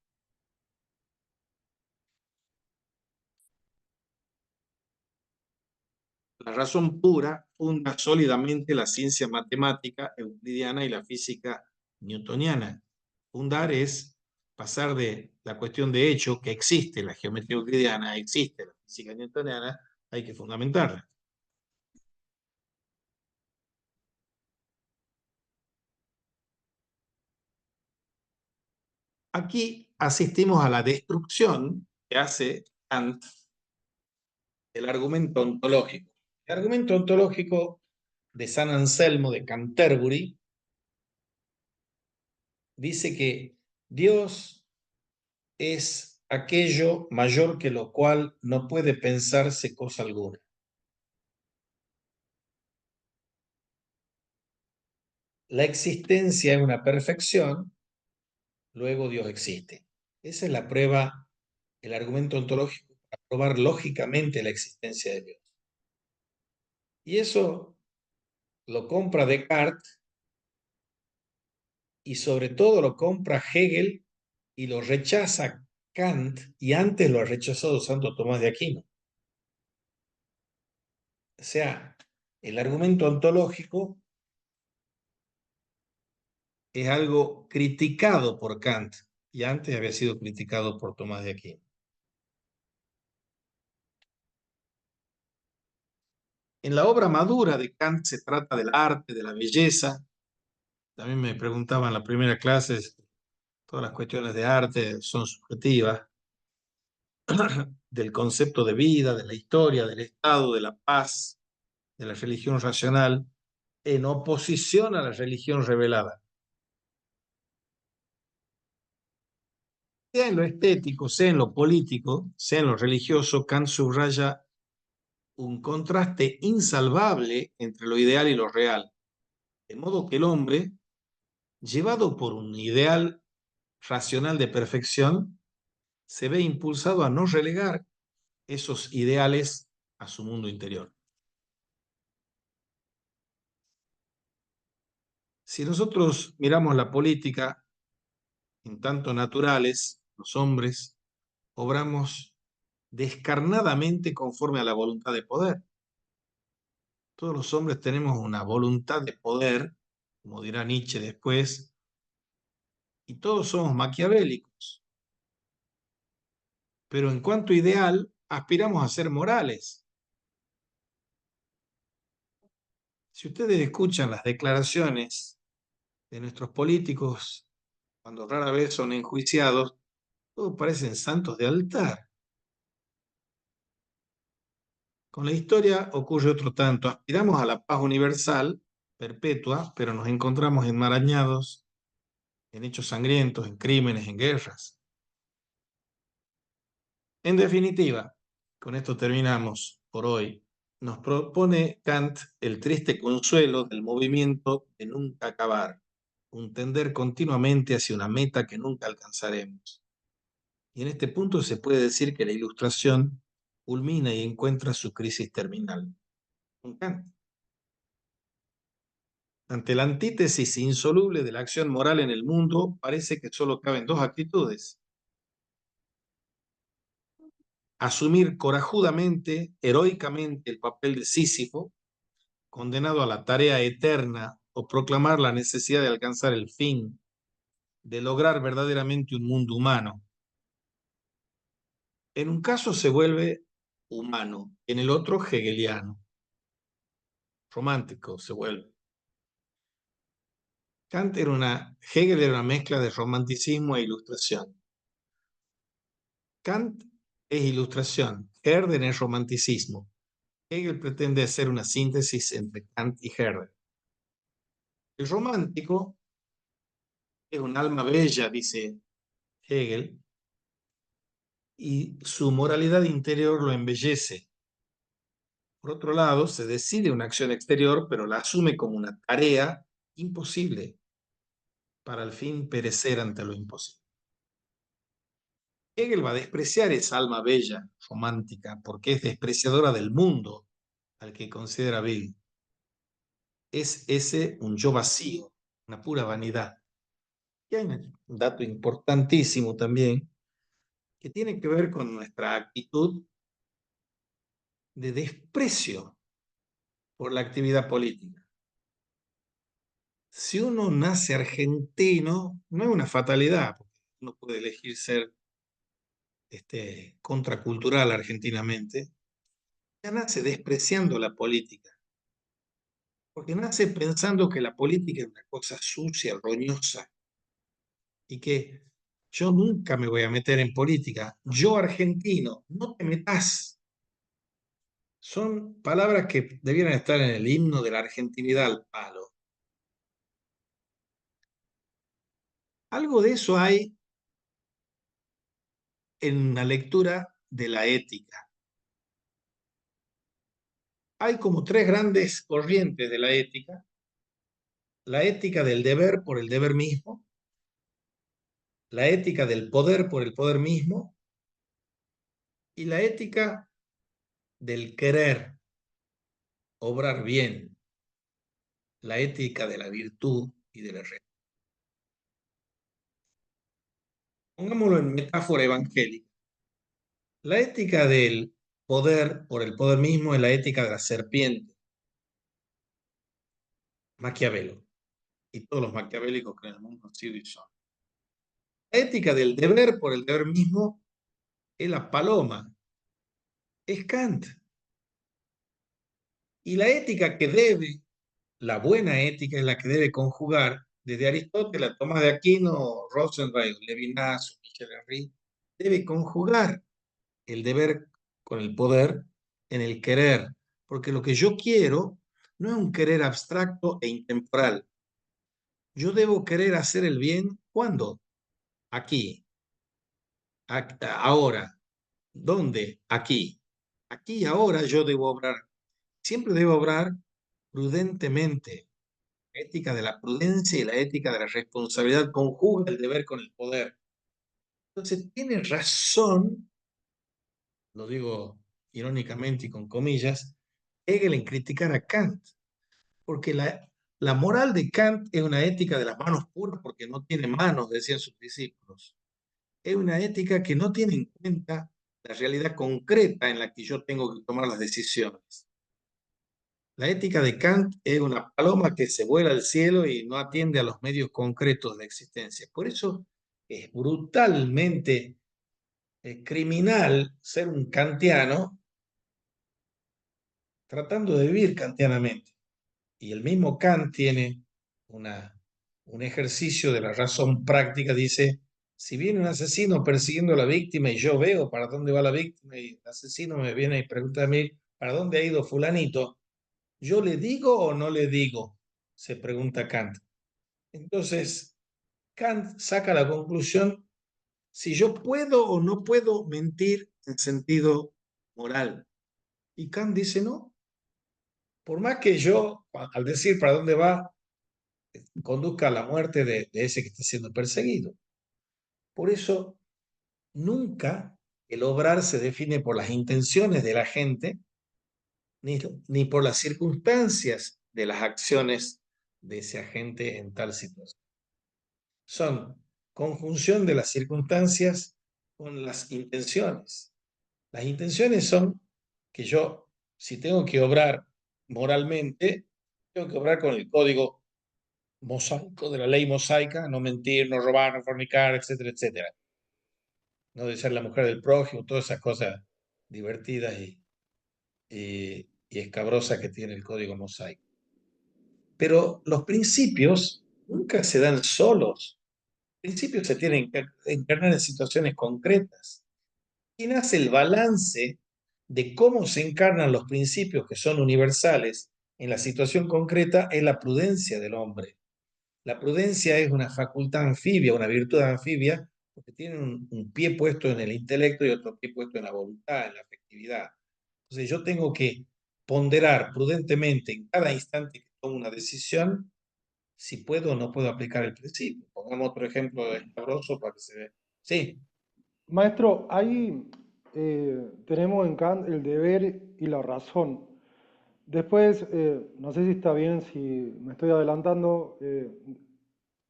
La razón pura funda sólidamente la ciencia matemática euclidiana y la física newtoniana. Fundar es pasar de la cuestión de hecho, que existe la geometría euclidiana, existe la física newtoniana, hay que fundamentarla. Aquí asistimos a la destrucción que hace Kant el argumento ontológico. El argumento ontológico de San Anselmo de Canterbury dice que Dios es aquello mayor que lo cual no puede pensarse cosa alguna. La existencia es una perfección, luego Dios existe. Esa es la prueba, el argumento ontológico para probar lógicamente la existencia de Dios. Y eso lo compra Descartes y sobre todo lo compra Hegel y lo rechaza Kant, y antes lo ha rechazado Santo Tomás de Aquino. O sea, el argumento ontológico es algo criticado por Kant y antes había sido criticado por Tomás de Aquino. En la obra madura de Kant se trata del arte, de la belleza. También me preguntaban en la primera clase, todas las cuestiones de arte son subjetivas, del concepto de vida, de la historia, del estado, de la paz, de la religión racional, en oposición a la religión revelada. Sea en lo estético, sea en lo político, sea en lo religioso, Kant subraya un contraste insalvable entre lo ideal y lo real, de modo que el hombre, llevado por un ideal racional de perfección, se ve impulsado a no relegar esos ideales a su mundo interior. Si nosotros miramos la política, en tanto naturales, los hombres obramos descarnadamente conforme a la voluntad de poder. Todos los hombres tenemos una voluntad de poder, como dirá Nietzsche después, y todos somos maquiavélicos. Pero en cuanto ideal, aspiramos a ser morales. Si ustedes escuchan las declaraciones de nuestros políticos, cuando rara vez son enjuiciados, todos parecen santos de altar. Con la historia ocurre otro tanto. Aspiramos a la paz universal, perpetua, pero nos encontramos enmarañados en hechos sangrientos, en crímenes, en guerras. En definitiva, con esto terminamos por hoy. Nos propone Kant el triste consuelo del movimiento de nunca acabar, un tender continuamente hacia una meta que nunca alcanzaremos. Y en este punto se puede decir que la Ilustración culmina y encuentra su crisis terminal. Con Kant. Ante la antítesis insoluble de la acción moral en el mundo, parece que solo caben dos actitudes: asumir corajudamente, heroicamente el papel de Sísifo, condenado a la tarea eterna, o proclamar la necesidad de alcanzar el fin, de lograr verdaderamente un mundo humano. En un caso se vuelve humano, en el otro hegeliano. Romántico se vuelve. Hegel era una mezcla de romanticismo e ilustración. Kant es ilustración, Herder es romanticismo. Hegel pretende hacer una síntesis entre Kant y Herder. El romántico es un alma bella, dice Hegel, y su moralidad interior lo embellece. Por otro lado, se decide una acción exterior, pero la asume como una tarea imposible para al fin perecer ante lo imposible. Hegel va a despreciar esa alma bella, romántica, porque es despreciadora del mundo al que considera vil. Es ese un yo vacío, una pura vanidad. Y hay un dato importantísimo también que tiene que ver con nuestra actitud de desprecio por la actividad política. Si uno nace argentino, no es una fatalidad, porque uno puede elegir ser contracultural argentinamente, ya nace despreciando la política, porque nace pensando que la política es una cosa sucia, roñosa, y que yo nunca me voy a meter en política. Yo argentino, no te metas. Son palabras que debieran estar en el himno de la argentinidad al palo. Algo de eso hay en la lectura de la ética. Hay como tres grandes corrientes de la ética. La ética del deber por el deber mismo, la ética del poder por el poder mismo y la ética del querer obrar bien, la ética de la virtud y de la rectitud. Pongámoslo en metáfora evangélica. La ética del poder por el poder mismo es la ética de la serpiente, Maquiavelo, y todos los maquiavélicos que en el mundo han sido y son. La ética del deber por el deber mismo es la paloma, es Kant. Y la ética que debe, la buena ética es la que debe conjugar desde Aristóteles a Tomás de Aquino, Rosenwein, Levinas, Michel Henry, debe conjugar el deber con el poder en el querer, porque lo que yo quiero no es un querer abstracto e intemporal. Yo debo querer hacer el bien, ¿cuándo? Aquí, ahora. ¿Dónde? Aquí. Aquí y ahora yo debo obrar. Siempre debo obrar prudentemente. La ética de la prudencia y la ética de la responsabilidad conjuga el deber con el poder. Entonces, tiene razón, lo digo irónicamente y con comillas, Hegel en criticar a Kant, porque la moral de Kant es una ética de las manos puras porque no tiene manos, decían sus discípulos. Es una ética que no tiene en cuenta la realidad concreta en la que yo tengo que tomar las decisiones. La ética de Kant es una paloma que se vuela al cielo y no atiende a los medios concretos de existencia. Por eso es brutalmente criminal ser un kantiano tratando de vivir kantianamente. Y el mismo Kant tiene un ejercicio de la razón práctica, dice, si viene un asesino persiguiendo a la víctima y yo veo para dónde va la víctima y el asesino me viene y pregunta a mí, ¿para dónde ha ido fulanito? ¿Yo le digo o no le digo? Se pregunta Kant. Entonces, Kant saca la conclusión si yo puedo o no puedo mentir en sentido moral. Y Kant dice no. Por más que yo, al decir para dónde va, conduzca a la muerte de ese que está siendo perseguido. Por eso, nunca el obrar se define por las intenciones de la gente, ni por las circunstancias de las acciones de ese agente en tal situación. Son conjunción de las circunstancias con las intenciones. Las intenciones son que yo, si tengo que obrar moralmente, tengo que obrar con el código mosaico de la ley mosaica, no mentir, no robar, no fornicar, etcétera, etcétera. No de ser la mujer del prójimo, todas esas cosas divertidas y escabrosas que tiene el código mosaico. Pero los principios nunca se dan solos. Los principios se tienen que encarnar en situaciones concretas. Quien hace el balance de cómo se encarnan los principios que son universales en la situación concreta es la prudencia del hombre. La prudencia es una facultad anfibia, una virtud anfibia, porque tiene un pie puesto en el intelecto y otro pie puesto en la voluntad, en la afectividad. Entonces yo tengo que ponderar prudentemente en cada instante que tomo una decisión si puedo o no puedo aplicar el principio. Pongamos otro ejemplo escabroso para que se vea. Sí, Maestro, ahí tenemos en Kant el deber y la razón. Después, no sé si está bien, si me estoy adelantando,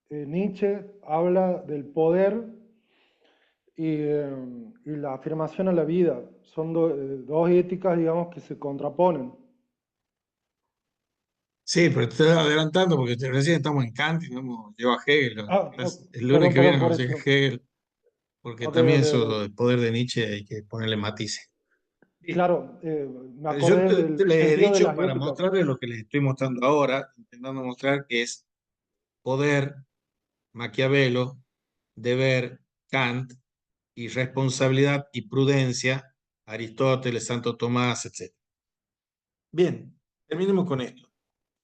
Nietzsche habla del poder y la afirmación a la vida. Son dos éticas, digamos, que se contraponen. sí, pero te estoy adelantando porque recién estamos en Kant y no hemos llevado a Hegel. Ah, El lunes perdón, que viene perdón por vamos a llegar eso. a Hegel, porque Ok, también ok, eso ok. del poder de Nietzsche hay que ponerle matices. Sí. Claro, me Yo acordé te del les he sentido de dicho las para éticas. mostrarles lo que les estoy mostrando ahora, intentando mostrar que es poder, Maquiavelo, deber, Kant, y responsabilidad y prudencia, Aristóteles, Santo Tomás, etc. Bien, terminemos con esto.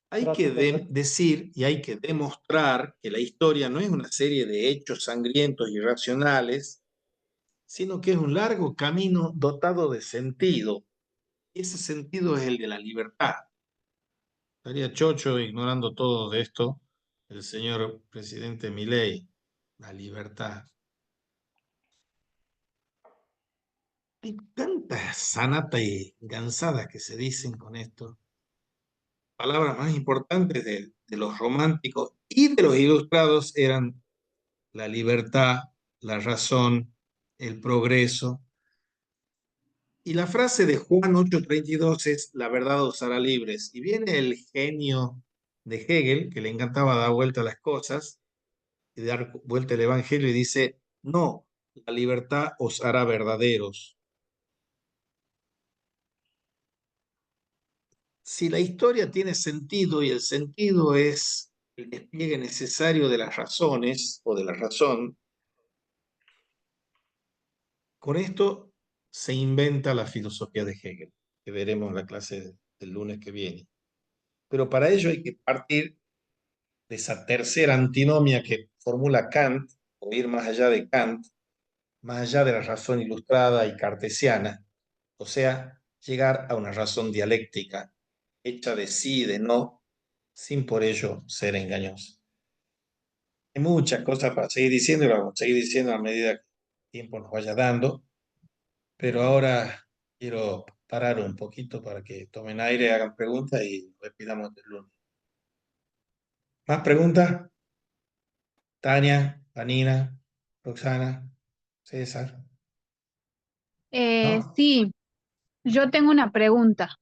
Hay que decir y hay que demostrar que la historia no es una serie de hechos sangrientos y irracionales, sino que es un largo camino dotado de sentido. Y ese sentido es el de la libertad. Estaría chocho ignorando todo de esto el señor presidente Milei. La libertad. Hay tantas sanatas y cansadas que se dicen con esto. Palabras más importantes de los románticos y de los ilustrados eran la libertad, la razón, el progreso. Y la frase de Juan 8:32 es: la verdad os hará libres. Y viene el genio de Hegel, que le encantaba dar vuelta a las cosas y dar vuelta al evangelio, y dice: no, la libertad os hará verdaderos. Si la historia tiene sentido y el sentido es el despliegue necesario de las razones o de la razón, con esto se inventa la filosofía de Hegel, que veremos en la clase del lunes que viene. Pero para ello hay que partir de esa tercera antinomia que formula Kant, o ir más allá de Kant, más allá de la razón ilustrada y cartesiana, o sea, llegar a una razón dialéctica, hecha de sí y de no, sin por ello ser engañosa. Hay muchas cosas para seguir diciendo y lo vamos a seguir diciendo a medida que el tiempo nos vaya dando, pero ahora quiero parar un poquito para que tomen aire, hagan preguntas y repitamos el lunes. ¿Más preguntas? Tania, Vanina, Roxana, César. ¿No? Sí, yo tengo una pregunta.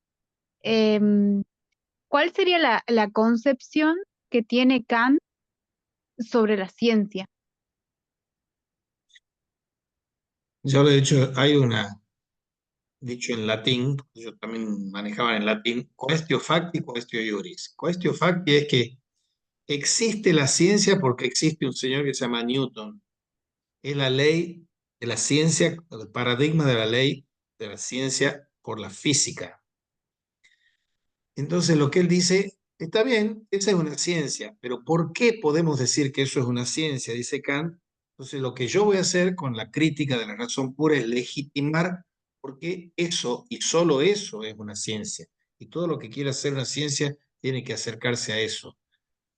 ¿Cuál sería la concepción que tiene Kant sobre la ciencia? Yo lo he dicho, hay una dicho en latín, yo también manejaba en latín: quaestio facti, quaestio iuris. Quaestio facti es que existe la ciencia porque existe un señor que se llama Newton. Es la ley de la ciencia, el paradigma de la ley de la ciencia por la física. Entonces lo que él dice, está bien, esa es una ciencia, pero ¿por qué podemos decir que eso es una ciencia? Dice Kant. Entonces lo que yo voy a hacer con la crítica de la razón pura es legitimar por qué eso y solo eso es una ciencia. Y todo lo que quiera ser una ciencia tiene que acercarse a eso.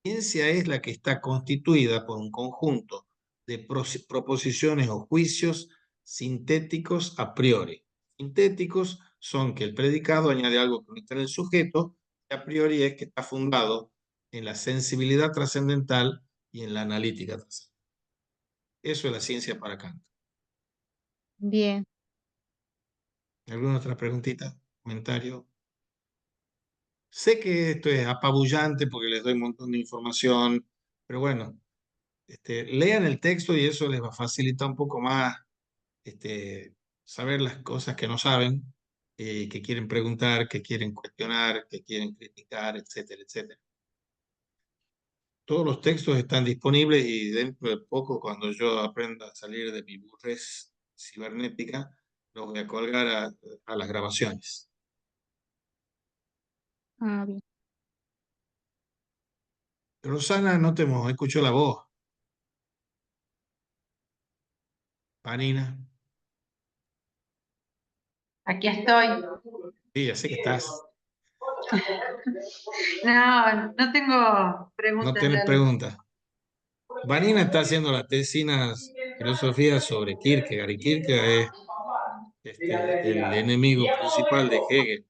Ciencia es la que está constituida por un conjunto de proposiciones o juicios sintéticos a priori. Sintéticos son que el predicado añade algo que no está en el sujeto, y a priori es que está fundado en la sensibilidad trascendental y en la analítica trascendental. Eso es la ciencia para Kant. Bien. ¿Alguna otra preguntita? ¿Comentario? Sé que esto es apabullante porque les doy un montón de información, pero bueno, lean el texto y eso les va a facilitar un poco más saber las cosas que no saben, que quieren preguntar, que quieren cuestionar, que quieren criticar, etcétera, etcétera. Todos los textos están disponibles y dentro de poco, cuando yo aprenda a salir de mi burrez cibernética, los voy a colgar a las grabaciones. Ah, bien. Rosana, no te escucho la voz. Vanina. Aquí estoy. Sí, ya sé que estás. No, no tengo No preguntas tienes realmente. preguntas. Vanina está haciendo la tesina filosofía sobre Kierkegaard, y Kierkegaard es el enemigo principal de Hegel.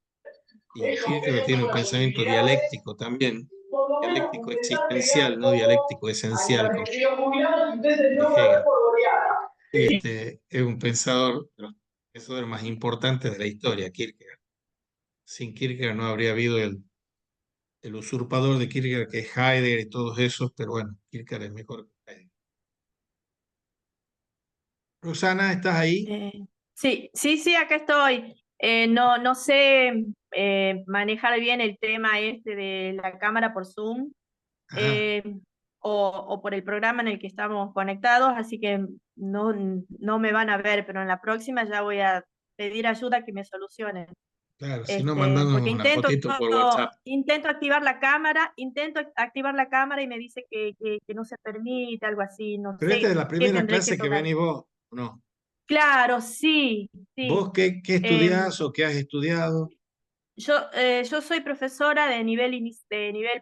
Y Kierkegaard tiene un pensamiento dialéctico también, dialéctico existencial, no dialéctico esencial como de Hegel. Y es un pensador, de los pensadores más importantes de la historia, Kierkegaard. Sin Kierkegaard no habría habido el usurpador de Kierkegaard, que es Heidegger y todos esos, pero bueno, Kierkegaard es mejor que Heidegger. Rosana, ¿estás ahí? Sí, acá estoy. No sé manejar bien el tema este de la cámara por Zoom Ajá. eh, o por el programa en el que estamos conectados, así que no me van a ver, pero en la próxima ya voy a pedir ayuda que me solucionen. Claro, si no, mandándonos Porque una fotito por WhatsApp. intento activar la cámara y me dice que no se permite, algo así, no Pero esta sé es la qué primera tendré clase que tocar. venís vos, ¿o no? Claro, sí, sí. ¿Vos qué estudiás o qué has estudiado? Yo soy profesora de nivel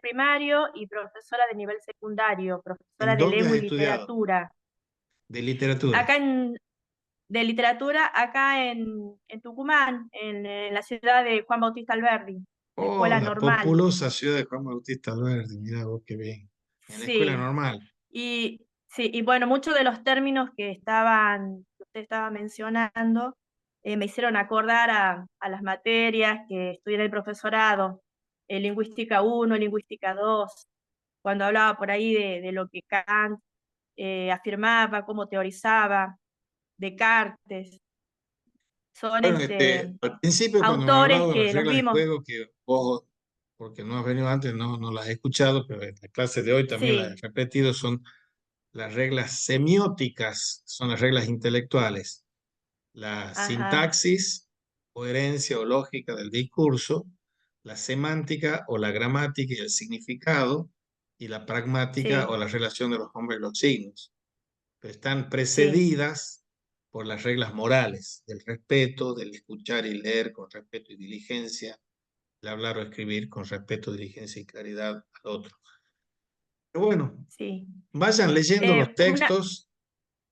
primario y profesora de nivel secundario, profesora ¿En de dónde has lengua y estudiado? literatura. De literatura. De literatura acá en Tucumán, en la ciudad de Juan Bautista Alberdi, Oh, escuela la normal. populosa ciudad de Juan Bautista Alberdi, mira vos qué bien. En la escuela Sí, normal. y bueno, muchos de los términos que usted estaba mencionando, me hicieron acordar a las materias que estudié en el profesorado, lingüística 1, lingüística 2, cuando hablaba por ahí de lo que Kant afirmaba, cómo teorizaba, Descartes, son Bueno, al principio cuando me has autores hablado de las que los reglas de vimos, juego, que vos, porque no has venido antes, no las he escuchado, pero en la clase de hoy también las he sí, repetido, son las reglas semióticas, son las reglas intelectuales. La ajá, sintaxis, coherencia o lógica del discurso, la semántica o la gramática y el significado, y la pragmática o sí, la relación de los nombres y los signos. Pero están sí, precedidas por las reglas morales, del respeto, del escuchar y leer con respeto y diligencia, el hablar o escribir con respeto, diligencia y claridad al otro. Pero bueno, sí. vayan leyendo los Una, textos.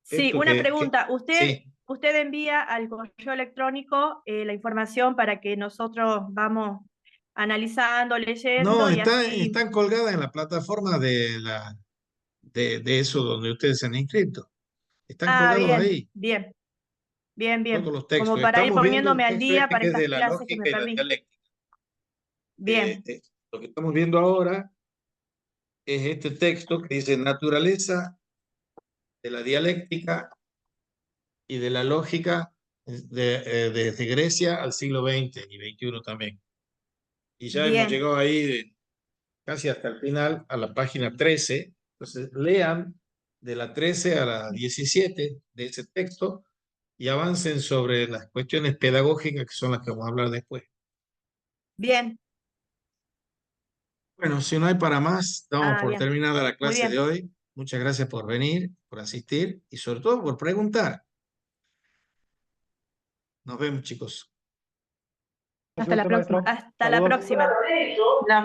sí, Esto una pregunta. sí. Usted envía al correo electrónico la información para que nosotros vamos analizando, No, leyendo y así. están colgadas en la plataforma de eso donde ustedes se han inscrito. Están Ah, colgados bien, ahí, bien, bien, todos bien. los Como textos. para ir Estamos viendo el poniéndome al texto día este para que es estas de la clases que me lógica y la perdí. dialéctica. Bien, Lo que estamos viendo ahora es este texto que dice naturaleza de la dialéctica y de la lógica desde Grecia al siglo XX y XXI también. Y ya hemos bien, llegado ahí casi hasta el final, a la página 13. Entonces, lean de la 13 a la 17 de ese texto y avancen sobre las cuestiones pedagógicas que son las que vamos a hablar después. bien. Bueno, si no hay para más, damos Ah, por bien. terminada la Muy clase de bien. hoy. Muchas gracias por venir, por asistir y sobre todo por preguntar. Nos vemos, chicos. Nos Hasta la vemos, maestro. próxima. Hasta la Saludos. próxima. Nos